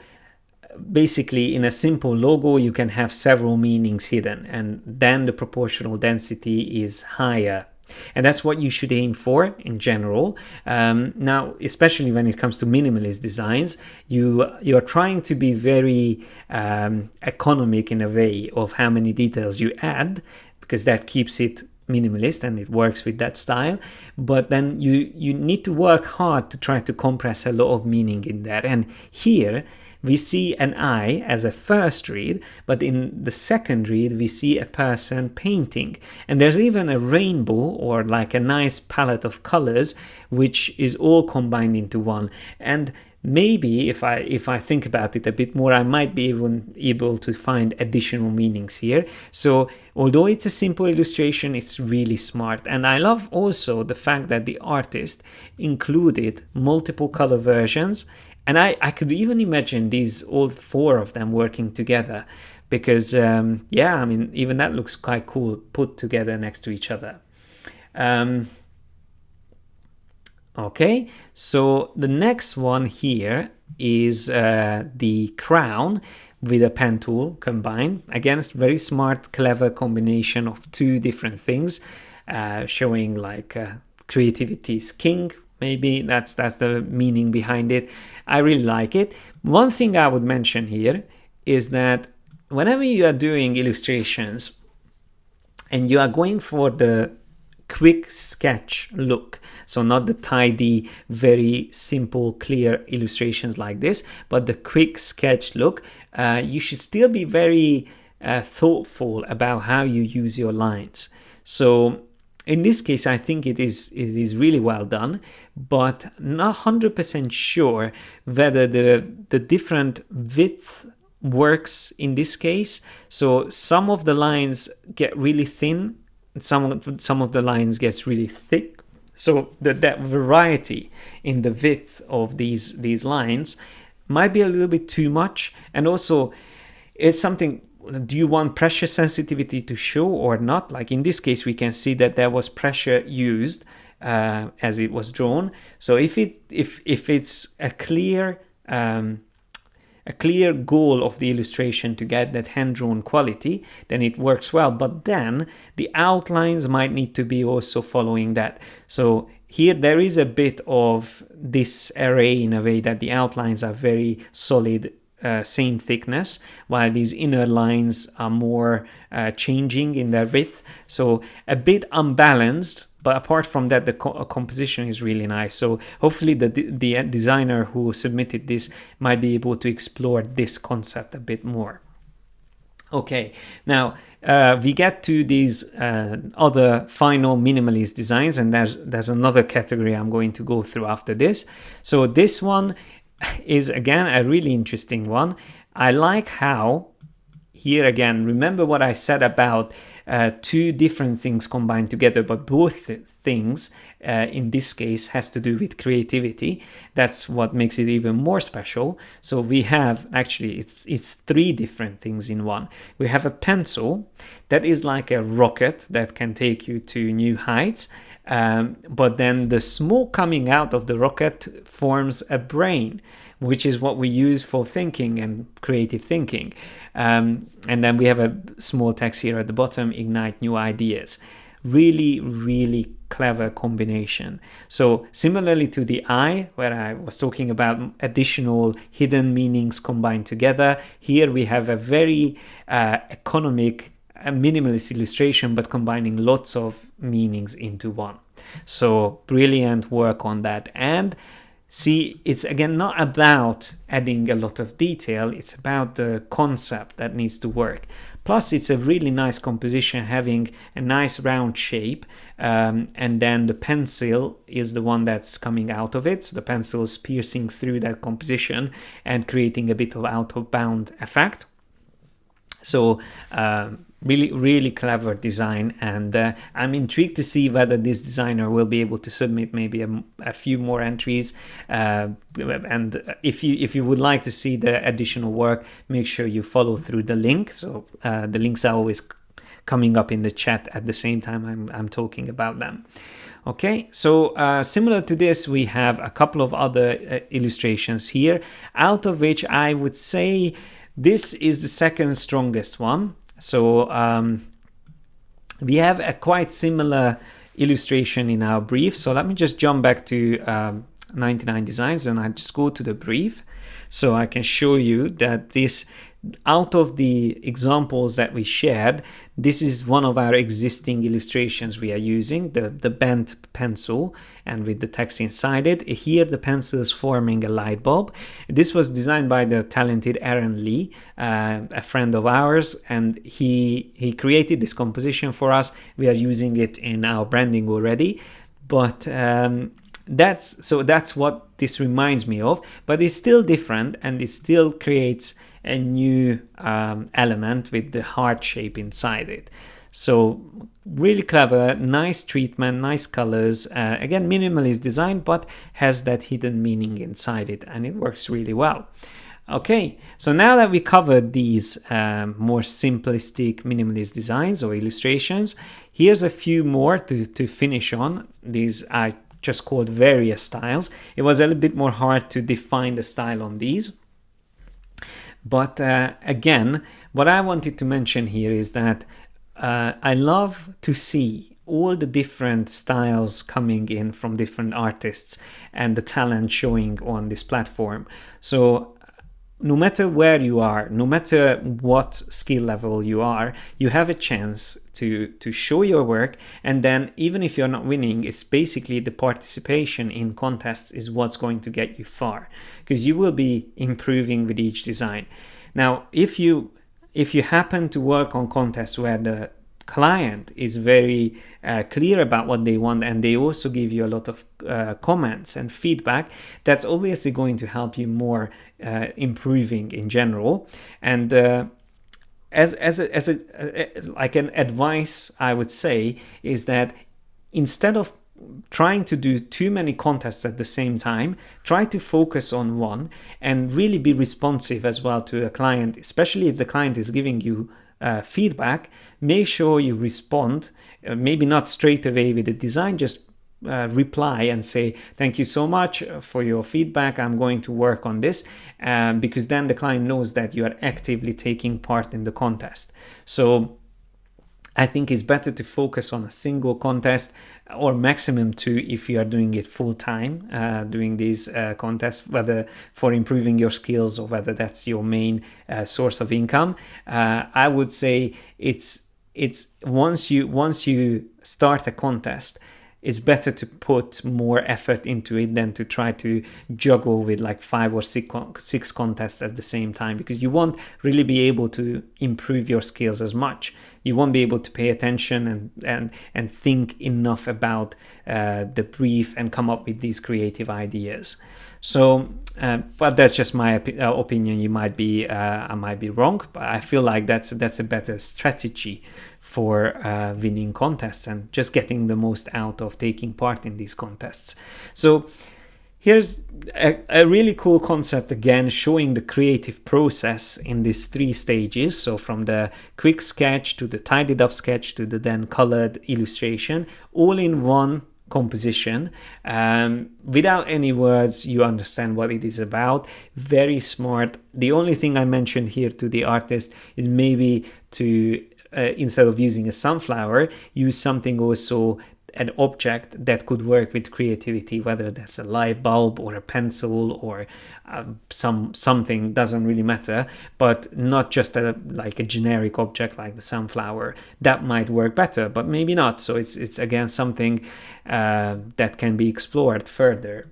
basically, in a simple logo, you can have several meanings hidden, and then the proportional density is higher. And that's what you should aim for in general. Now, especially when it comes to minimalist designs, you're trying to be very economic in a way of how many details you add, because that keeps it minimalist and it works with that style. But then you need to work hard to try to compress a lot of meaning in there. And here we see an eye as a first read, but in the second read we see a person painting, and there's even a rainbow, or like a nice palette of colors, which is all combined into one. And maybe if I think about it a bit more, I might be even able to find additional meanings here. So although it's a simple illustration, it's really smart. And I love also the fact that the artist included multiple color versions. And I could even imagine all four of them working together, because yeah, I mean, even that looks quite cool put together next to each other. Okay, so the next one here is the crown with a pen tool combined. Again, it's very smart, clever combination of two different things, showing like creativity is king. Maybe that's the meaning behind it. I really like it. One thing I would mention here is that whenever you are doing illustrations and you are going for the quick sketch look, so not the tidy, very simple, clear illustrations like this, but the quick sketch look, you should still be very thoughtful about how you use your lines. So in this case, I think it is really well done, but not 100% sure whether the different width works in this case. So some of the lines get really thin, some of the lines gets really thick. So that variety in the width of these lines might be a little bit too much. And also, it's something. Do you want pressure sensitivity to show or not? Like in this case, we can see that there was pressure used as it was drawn. So if it's a clear goal of the illustration to get that hand-drawn quality, then it works well. But then the outlines might need to be also following that. So here there is a bit of disarray in a way that the outlines are very solid, same thickness, while these inner lines are more changing in their width, so a bit unbalanced. But apart from that, the composition is really nice. So hopefully the designer who submitted this might be able to explore this concept a bit more. Okay, now we get to these other final minimalist designs, and there's another category I'm going to go through after this. So this one is again a really interesting one. I like how here again, remember what I said about two different things combined together, but both things in this case has to do with creativity. That's what makes it even more special. So we have actually it's three different things in one. We have a pencil that is like a rocket that can take you to new heights. But then the smoke coming out of the rocket forms a brain, which is what we use for thinking and creative thinking. And then we have a small text here at the bottom, ignite new ideas. Really, really clever combination. So similarly to the eye, where I was talking about additional hidden meanings combined together, here we have a very economic, a minimalist illustration, but combining lots of meanings into one. So brilliant work on that. And see, it's again not about adding a lot of detail, it's about the concept that needs to work. Plus, it's a really nice composition, having a nice round shape, and then the pencil is the one that's coming out of it. So the pencil is piercing through that composition and creating a bit of out of bound effect. So really clever design, and I'm intrigued to see whether this designer will be able to submit maybe a few more entries, and if you would like to see the additional work, make sure you follow through the link. So the links are always coming up in the chat at the same time I'm talking about them. Okay, so similar to this, we have a couple of other illustrations here, out of which I would say this is the second strongest one. So we have a quite similar illustration in our brief. So let me just jump back to 99designs, and I just go to the brief so I can show you that this, out of the examples that we shared, this is one of our existing illustrations we are using, the bent pencil and with the text inside it. Here the pencil is forming a light bulb. This was designed by the talented Aaron Lee, a friend of ours, and he created this composition for us. We are using it in our branding already, but that's what this reminds me of, but it's still different, and it still creates a new element with the heart shape inside it. So really clever, nice treatment, nice colors, again minimalist design, but has that hidden meaning inside it, and it works really well. Okay, so now that we covered these more simplistic minimalist designs or illustrations, here's a few more to finish on. These are just called various styles. It was a little bit more hard to define the style on these. But again, what I wanted to mention here is that I love to see all the different styles coming in from different artists and the talent showing on this platform. So no matter where you are, no matter what skill level you are, you have a chance to show your work. And then even if you're not winning, it's basically the participation in contests is what's going to get you far, because you will be improving with each design. Now, if you happen to work on contests where the client is very clear about what they want, and they also give you a lot of comments and feedback, that's obviously going to help you more improving in general. And as like an advice, I would say is that instead of trying to do too many contests at the same time, try to focus on one and really be responsive as well to a client, especially if the client is giving you feedback. Make sure you respond, maybe not straight away with the design, just reply and say thank you so much for your feedback, I'm going to work on this, because then the client knows that you are actively taking part in the contest. So I think it's better to focus on a single contest, or maximum two if you are doing it full time, doing these contests, whether for improving your skills or whether that's your main source of income. I would say it's once you start a contest, it's better to put more effort into it than to try to juggle with like 5 or 6 contests at the same time, because you won't really be able to improve your skills as much. You won't be able to pay attention and think enough about the brief and come up with these creative ideas. So, but that's just my opinion. You might be, I might be wrong, but I feel like that's a better strategy for winning contests and just getting the most out of taking part in these contests. So here's a really cool concept, again, showing the creative process in these 3 stages. So from the quick sketch to the tidied up sketch to the then colored illustration, all in one composition. Without any words, you understand what it is about. Very smart. The only thing I mentioned here to the artist is maybe to instead of using a sunflower, use something also, an object that could work with creativity, whether that's a light bulb or a pencil or something, doesn't really matter, but not just like a generic object like the sunflower. That might work better, but maybe not. So it's again something that can be explored further.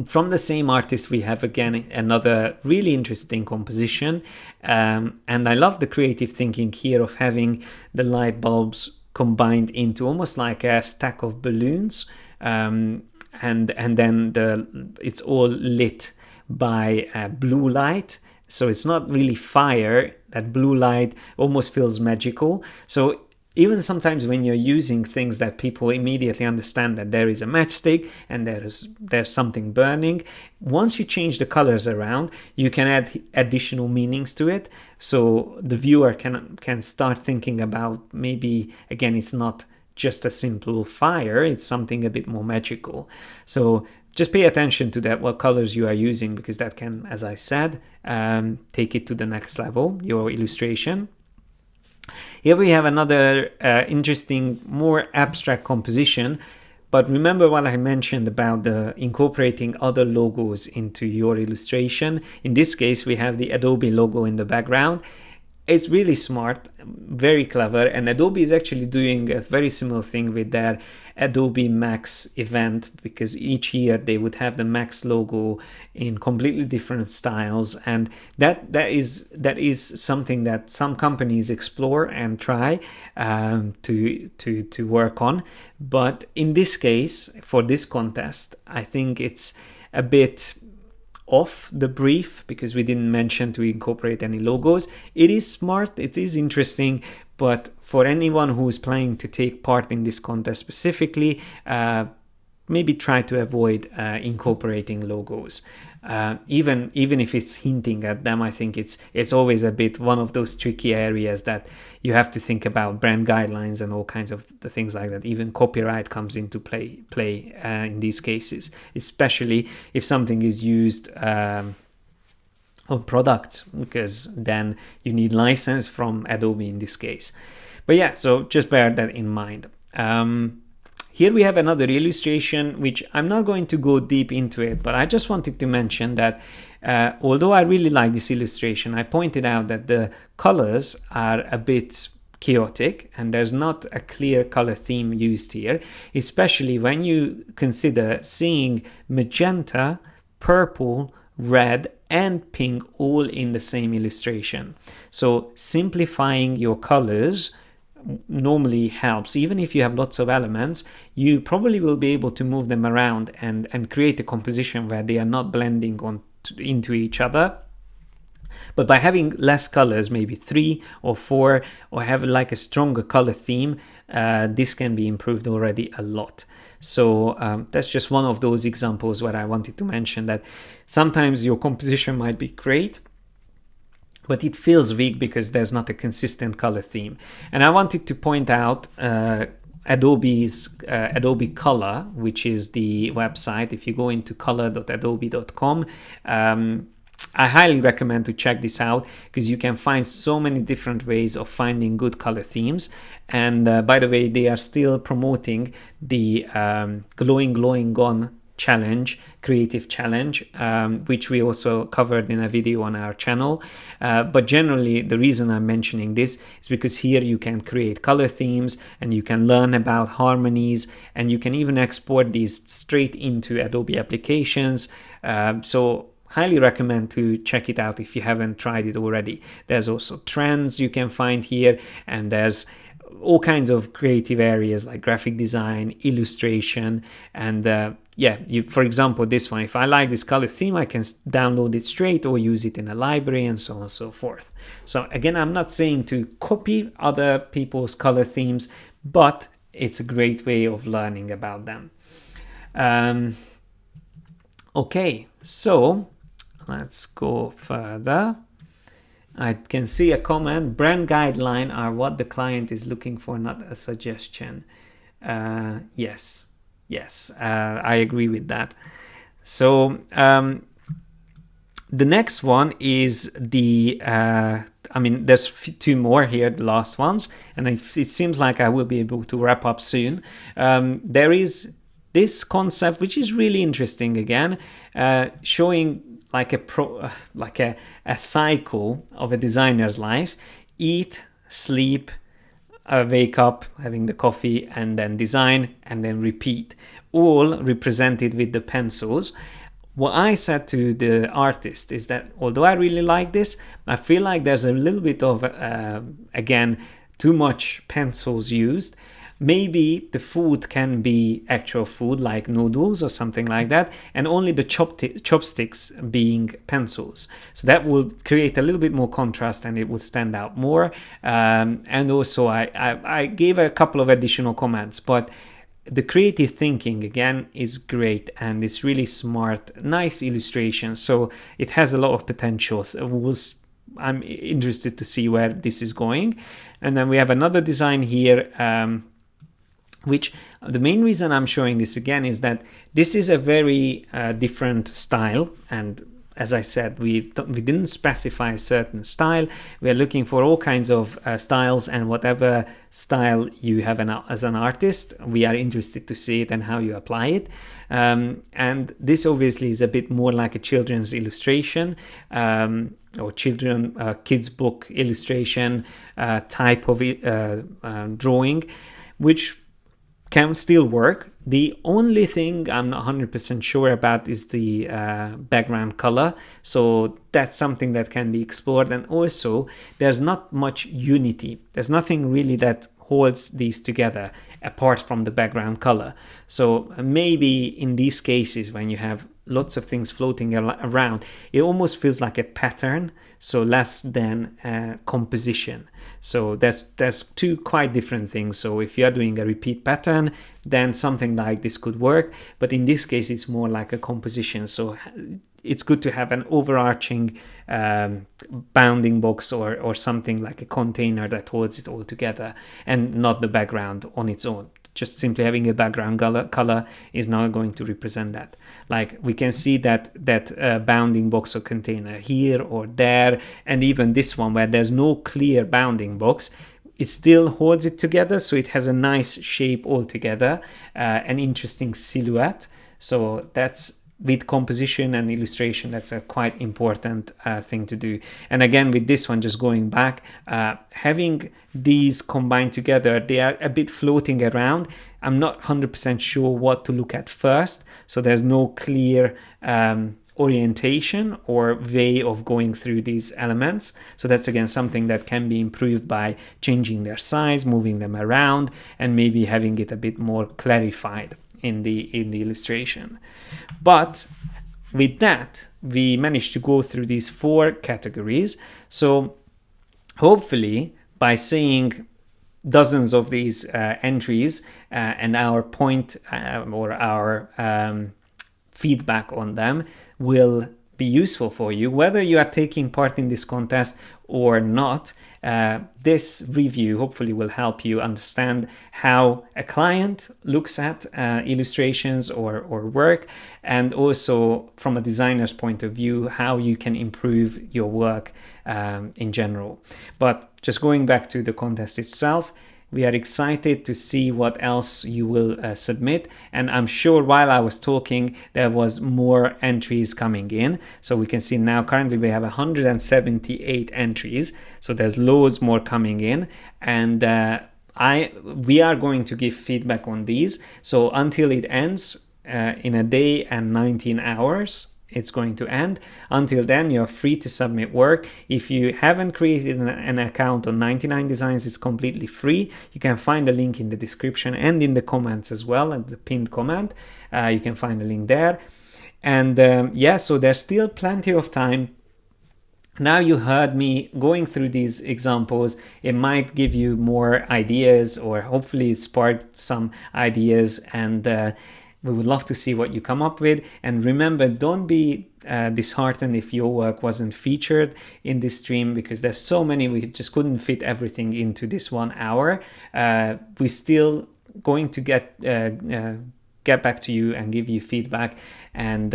From the same artist, we have again another really interesting composition, and I love the creative thinking here of having the light bulbs combined into almost like a stack of balloons, and then it's all lit by blue light, So it's not really fire. That blue light almost feels magical. So even sometimes when you're using things that people immediately understand that there is a matchstick and there's something burning, once you change the colors around, you can add additional meanings to it. So the viewer can start thinking about, maybe again, it's not just a simple fire, it's something a bit more magical. So just pay attention to that, what colors you are using, because that can, as I said, take it to the next level, your illustration. Here we have another interesting, more abstract composition. But remember what I mentioned about the incorporating other logos into your illustration. In this case, we have the Adobe logo in the background. It's really smart, very clever, and Adobe is actually doing a very similar thing with their Adobe Max event, because each year they would have the Max logo in completely different styles, and that is something that some companies explore and try to work on. But in this case, for this contest, I think it's a bit off the brief, because we didn't mention to incorporate any logos. It is smart, it is interesting, but for anyone who's planning to take part in this contest specifically, maybe try to avoid incorporating logos. Even if it's hinting at them, I think it's always a bit one of those tricky areas that you have to think about brand guidelines and all kinds of the things like that. Even copyright comes into play in these cases, especially if something is used on products, because then you need license from Adobe in this case. But yeah, so just bear that in mind. Here we have another illustration, which I'm not going to go deep into it, but I just wanted to mention that although I really like this illustration, I pointed out that the colors are a bit chaotic and there's not a clear color theme used here, especially when you consider seeing magenta, purple, red, and pink all in the same illustration. So simplifying your colors normally helps. Even if you have lots of elements, you probably will be able to move them around and create a composition where they are not blending into each other. But by having less colors, maybe 3 or 4, or have like a stronger color theme, this can be improved already a lot. So that's just one of those examples where I wanted to mention that sometimes your composition might be great, but it feels weak because there's not a consistent color theme. And I wanted to point out Adobe's Adobe Color, which is the website. If you go into color.adobe.com, I highly recommend to check this out, because you can find so many different ways of finding good color themes. And by the way, they are still promoting the Glowing Gone challenge, creative challenge, which we also covered in a video on our channel. But generally, the reason I'm mentioning this is because here you can create color themes and you can learn about harmonies, and you can even export these straight into Adobe applications. So highly recommend to check it out if you haven't tried it already. There's also trends you can find here, and there's all kinds of creative areas like graphic design, illustration, and for example, this one, if I like this color theme, I can download it straight or use it in a library, and so on and so forth. So again, I'm not saying to copy other people's color themes, but it's a great way of learning about them. Okay, so let's go further. I can see a comment: brand guideline are what the client is looking for, not a suggestion. Yes, I agree with that. So the next one is the there's 2 more here, the last ones, and it seems like I will be able to wrap up soon. There is this concept which is really interesting, again, showing like a cycle of a designer's life: eat, sleep, wake up, having the coffee, and then design, and then repeat, all represented with the pencils. What I said to the artist is that although I really like this, I feel like there's a little bit of again, too much pencils used. maybe the food can be actual food like noodles or something like that, and only the chopsticks being pencils. So that will create a little bit more contrast and it will stand out more. And also I gave a couple of additional comments, but the creative thinking again is great and it's really smart, nice illustration. So it has a lot of potential. So I'm interested to see where this is going. And then we have another design here, which the main reason I'm showing this again is that this is a very different style. And as I said, we didn't specify a certain style. We are looking for all kinds of styles, and whatever style you have as an artist, we are interested to see it and how you apply it. And this obviously is a bit more like a children's illustration, or kids book illustration type of drawing, which can still work. The only thing I'm not 100% sure about is the background color. So that's something that can be explored. And also, there's not much unity. There's nothing really that holds these together apart from the background color. So maybe in these cases, when you have lots of things floating around, it almost feels like a pattern, so less than composition. So there's two quite different things. So if you are doing a repeat pattern, then something like this could work, but in this case it's more like a composition. So it's good to have an overarching bounding box or something like a container that holds it all together, and not the background on its own. Just simply having a background color is not going to represent that. Like we can see that bounding box or container here or there, and even this one where there's no clear bounding box, it still holds it together, so it has a nice shape altogether, an interesting silhouette. So that's, with composition and illustration, that's a quite important thing to do. And again, with this one, just going back, having these combined together, they are a bit floating around. I'm not 100% sure what to look at first, so there's no clear orientation or way of going through these elements. So that's again something that can be improved by changing their size, moving them around, and maybe having it a bit more clarified in the illustration. But with that, we managed to go through these 4 categories. So hopefully by seeing dozens of these entries and our point or our feedback on them will be useful for you, whether you are taking part in this contest or not. This review hopefully will help you understand how a client looks at illustrations or work, and also from a designer's point of view, how you can improve your work in general. But just going back to the contest itself, we are excited to see what else you will submit. And I'm sure while I was talking, there was more entries coming in. So we can see now currently we have 178 entries. So there's loads more coming in. And we are going to give feedback on these. So until it ends in a day and 19 hours, it's going to end. Until then, you're free to submit work. If you haven't created an account on 99designs, it's completely free. You can find a link in the description and in the comments as well, at the pinned comment. You can find a link there. And so there's still plenty of time. Now you heard me going through these examples, it might give you more ideas, or hopefully it sparked some ideas, and we would love to see what you come up with. And remember, don't be disheartened if your work wasn't featured in this stream, because there's so many, we just couldn't fit everything into this 1 hour. We're still going to get back to you and give you feedback. And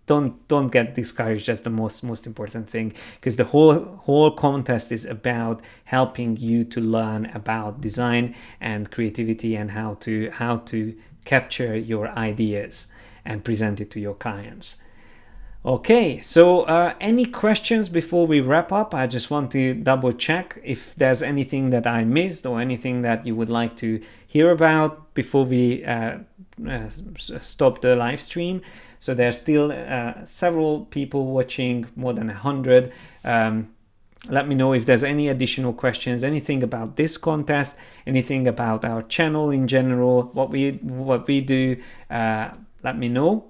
don't get discouraged. That's the most important thing, because the whole contest is about helping you to learn about design and creativity, and how to capture your ideas and present it to your clients. Okay, so any questions before we wrap up? I just want to double check if there's anything that I missed or anything that you would like to hear about before we stop the live stream. So there's still several people watching, more than 100. Let me know if there's any additional questions, anything about this contest, anything about our channel in general, what we do. Let me know.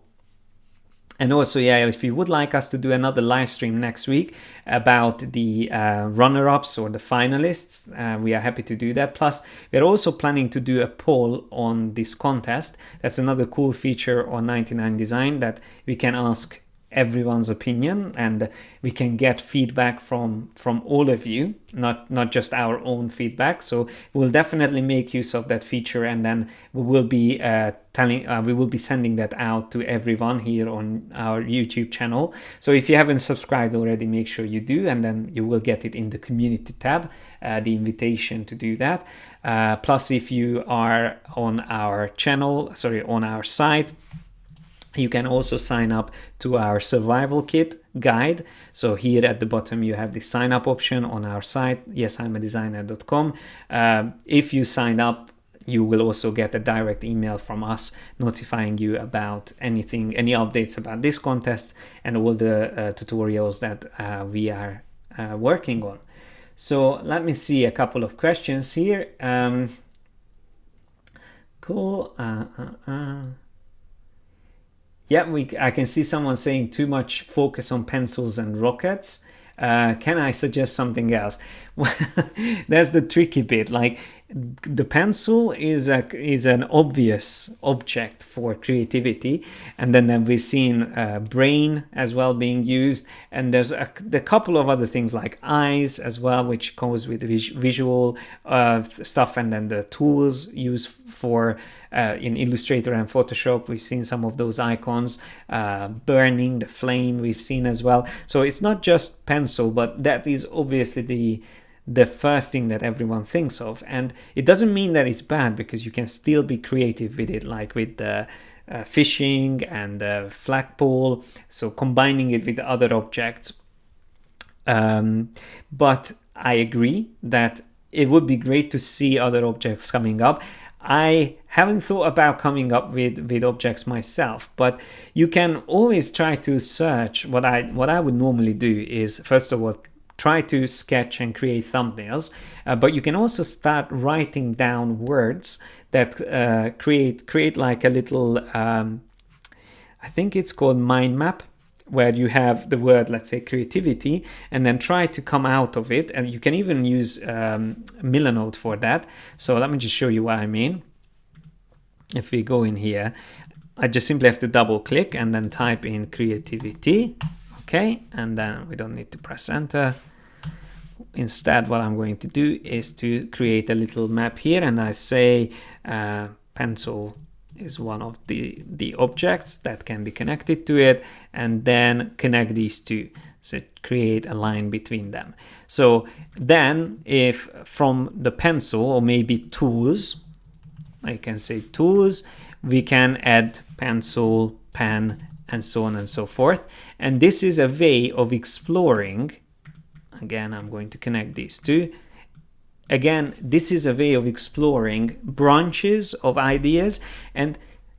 And also, yeah, if you would like us to do another live stream next week about the runner-ups or the finalists, we are happy to do that. Plus, we're also planning to do a poll on this contest. That's another cool feature on 99design, that we can ask everyone's opinion and we can get feedback from all of you, not just our own feedback. So we'll definitely make use of that feature, and then we will be we will be sending that out to everyone here on our YouTube channel. So if you haven't subscribed already, make sure you do, and then you will get it in the community tab, the invitation to do that. Plus, if you are on our channel, on our site, you can also sign up to our survival kit guide. So here at the bottom you have the sign up option on our site, yesimadesigner.com. If you sign up, you will also get a direct email from us notifying you about any updates about this contest and all the tutorials that we are working on. So let me see a couple of questions here. Cool. Yeah, I can see someone saying too much focus on pencils and rockets. Can I suggest something else? That's the tricky bit. Like, the pencil is an obvious object for creativity, and then we've seen brain as well being used, and there's a couple of other things like eyes as well, which goes with visual stuff, and then the tools used for in Illustrator and Photoshop. We've seen some of those icons, burning, the flame we've seen as well. So it's not just pencil, but that is obviously the first thing that everyone thinks of, and it doesn't mean that it's bad, because you can still be creative with it, like with the fishing and the flagpole, so combining it with other objects. But I agree that it would be great to see other objects coming up. I haven't thought about coming up with objects myself, but you can always try to search. What I would normally do is, first of all, try to sketch and create thumbnails, but you can also start writing down words that create like a little, I think it's called mind map, where you have the word, let's say, creativity, and then try to come out of it. And you can even use Milanote for that. So let me just show you what I mean. If we go in here, I just simply have to double click and then type in creativity. Okay, and then we don't need to press enter. Instead, what I'm going to do is to create a little map here, and I say pencil is one of the objects that can be connected to it, and then connect these two, so create a line between them. So then, if from the pencil, or maybe tools, I can say tools, we can add pencil, pen, and so on and so forth. And this is a way of exploring. Again, I'm going to connect these two. Again, this is a way of exploring branches of ideas, and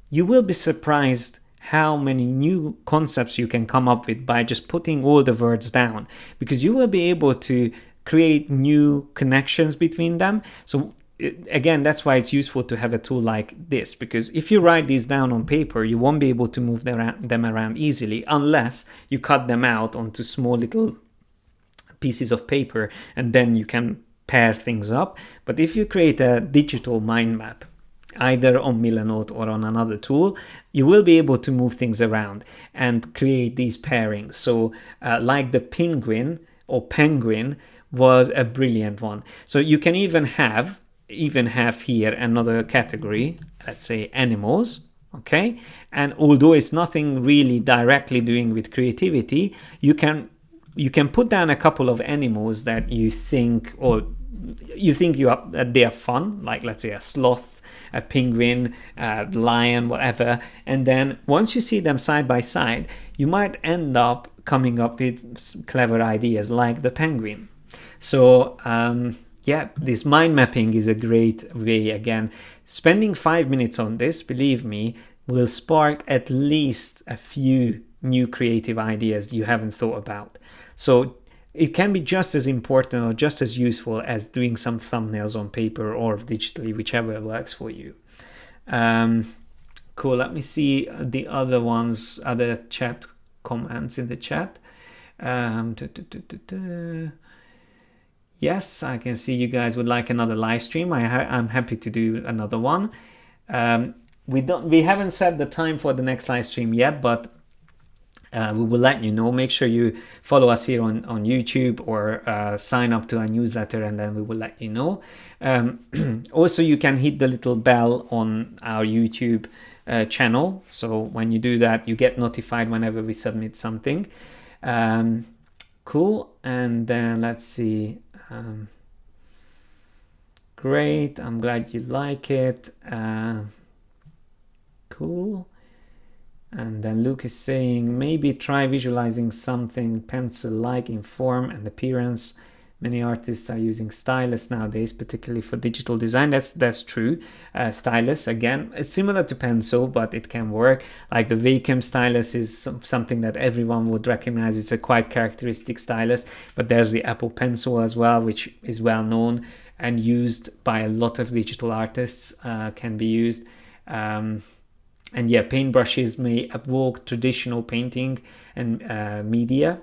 you will be surprised how many new concepts you can come up with by just putting all the words down, because you will be able to create new connections between them. So again, that's why it's useful to have a tool like this, because if you write these down on paper, you won't be able to move them around easily unless you cut them out onto small little pieces of paper, and then you can pair things up. But if you create a digital mind map, either on Milanote or on another tool, you will be able to move things around and create these pairings. So like the penguin or penguin was a brilliant one. So you can even have here another category, let's say animals. Okay, and although it's nothing really directly doing with creativity, you can put down a couple of animals that you think they are fun, like let's say a sloth, a penguin, a lion, whatever. And then once you see them side by side, you might end up coming up with clever ideas like the penguin. So yeah, this mind mapping is a great way. Again, spending 5 minutes on this, believe me, will spark at least a few new creative ideas you haven't thought about. So it can be just as important or just as useful as doing some thumbnails on paper or digitally, whichever works for you. Cool. Let me see the other ones, other chat comments in the chat. Yes, I can see you guys would like another live stream. I'm happy to do another one. We haven't set the time for the next live stream yet, but we will let you know. Make sure you follow us here on YouTube, or sign up to our newsletter, and then we will let you know. Also, you can hit the little bell on our YouTube channel. So when you do that, you get notified whenever we submit something. Cool. And then let's see. Great. I'm glad you like it. Cool. And then Luke is saying, maybe try visualizing something pencil-like in form and appearance. Many artists are using stylus nowadays, particularly for digital design. That's true. Stylus, again, it's similar to pencil, but it can work. Like the Wacom stylus is something that everyone would recognize. It's a quite characteristic stylus. But there's the Apple Pencil as well, which is well known and used by a lot of digital artists, can be used. And yeah, paintbrushes may evoke traditional painting and media,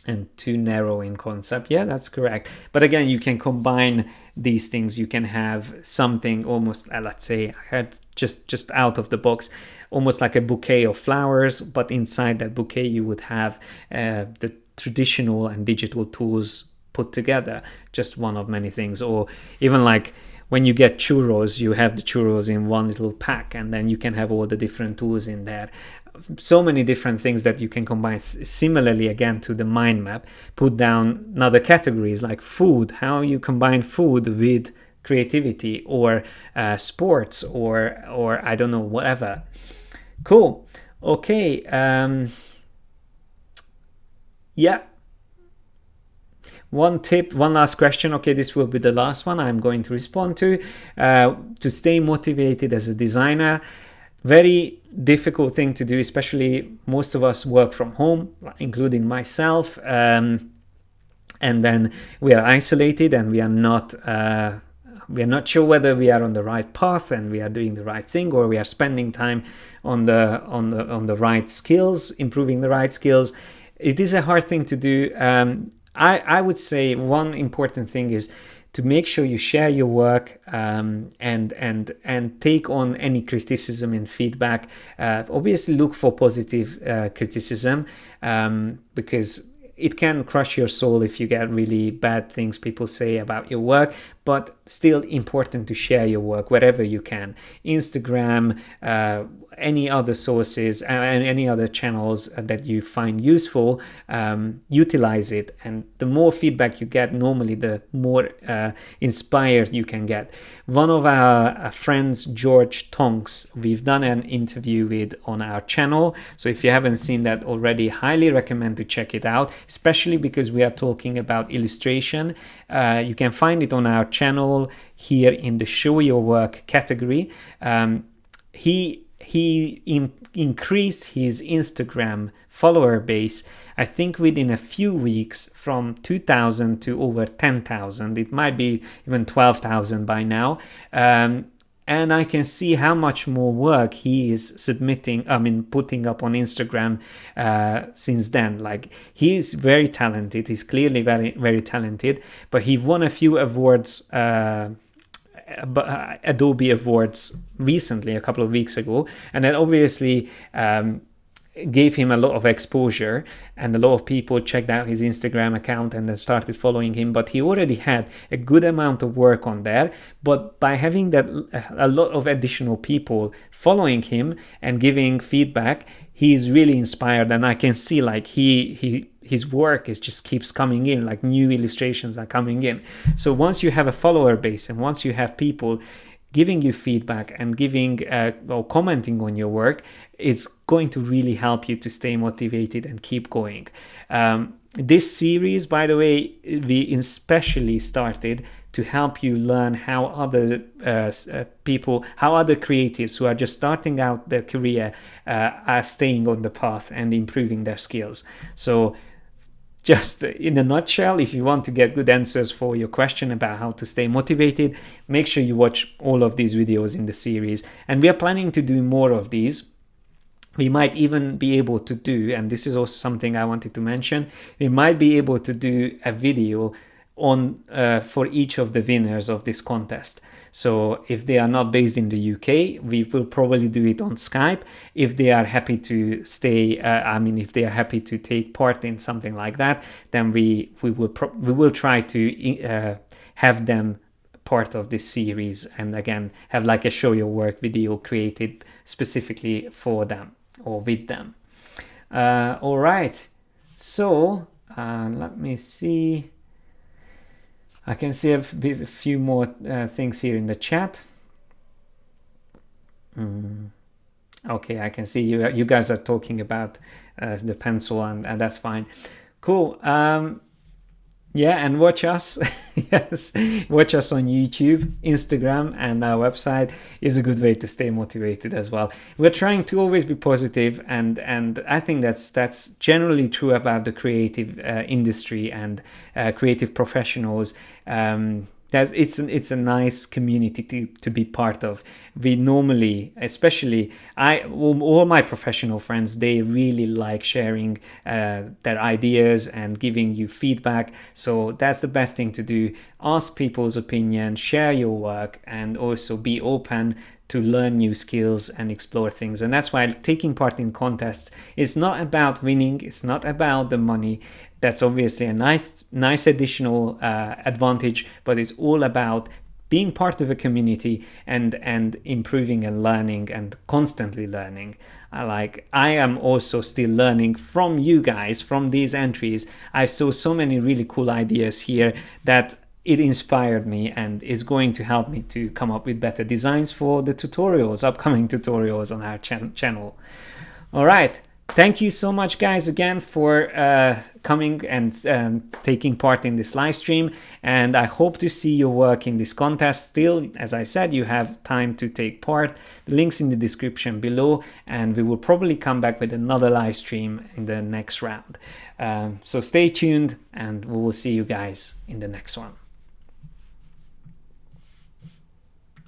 and too narrow in concept. Yeah, that's correct. But again, you can combine these things. You can have something almost, let's say, I had just out of the box, almost like a bouquet of flowers, but inside that bouquet you would have the traditional and digital tools put together, just one of many things. Or even like when you get churros, you have the churros in one little pack, and then you can have all the different tools in there. So many different things that you can combine. Similarly, again, to the mind map, put down other categories like food, how you combine food with creativity, or sports, or I don't know, whatever. Cool. Okay. Yeah. One tip, one last question. Okay, this will be the last one I'm going to respond to stay motivated as a designer. Very difficult thing to do, especially most of us work from home, including myself. And then we are isolated, and we are not sure whether we are on the right path and we are doing the right thing, or we are spending time on the right skills, improving the right skills. It is a hard thing to do. I would say one important thing is to make sure you share your work, and take on any criticism and feedback. Obviously, look for positive criticism, because it can crush your soul if you get really bad things people say about your work, but still important to share your work wherever you can. Instagram, any other sources, and any other channels that you find useful, utilize it. And the more feedback you get, normally the more inspired you can get. One of our friends, George Tonks, we've done an interview with on our channel. So if you haven't seen that already, highly recommend to check it out, especially because we are talking about illustration. You can find it on our channel here in the Show Your Work category. He increased his Instagram follower base, I think within a few weeks, from 2,000 to over 10,000. It might be even 12,000 by now. And I can see how much more work he is putting up on Instagram since then. Like, he's very talented. He's clearly very, very talented. But he won a few awards, Adobe Awards recently, a couple of weeks ago. And that obviously gave him a lot of exposure, and a lot of people checked out his Instagram account and then started following him. But he already had a good amount of work on there. But by having that, a lot of additional people following him and giving feedback, he's really inspired. And I can see like his work just keeps coming in, like new illustrations are coming in. So once you have a follower base, and once you have people giving you feedback and giving or commenting on your work, it's going to really help you to stay motivated and keep going. This series, by the way, we especially started to help you learn how other people, how other creatives who are just starting out their career are staying on the path and improving their skills. So just in a nutshell, if you want to get good answers for your question about how to stay motivated, make sure you watch all of these videos in the series. And we are planning to do more of these. We might even be able to do, and this is also something I wanted to mention, we might be able to do a video on for each of the winners of this contest. So if they are not based in the UK, we will probably do it on Skype. If they are happy to stay, if they are happy to take part in something like that, then we will try to have them part of this series, and again have like a show your work video created specifically for them or with them. All right, so let me see. I can see a few more things here in the chat. Okay, I can see you guys are talking about the pencil, and that's fine. Cool. Yeah, and watch us. Yes, watch us on YouTube, Instagram, and our website is a good way to stay motivated as well. We're trying to always be positive, and I think that's generally true about the creative industry and creative professionals. It's a nice community to be part of. We normally, especially all my professional friends, they really like sharing their ideas and giving you feedback. So that's the best thing to do. Ask people's opinion, share your work, and also be open to learn new skills and explore things. And that's why taking part in contests is not about winning. It's not about the money. That's obviously a nice additional advantage, but it's all about being part of a community and improving and learning and constantly learning. I am also still learning from you guys, from these entries. I saw so many really cool ideas here that it inspired me and is going to help me to come up with better designs for the tutorials, upcoming tutorials on our channel. All right. Thank you so much, guys, again for coming and taking part in this live stream. And I hope to see your work in this contest. Still, as I said, you have time to take part. The link's in the description below, and we will probably come back with another live stream in the next round. So stay tuned, and we will see you guys in the next one.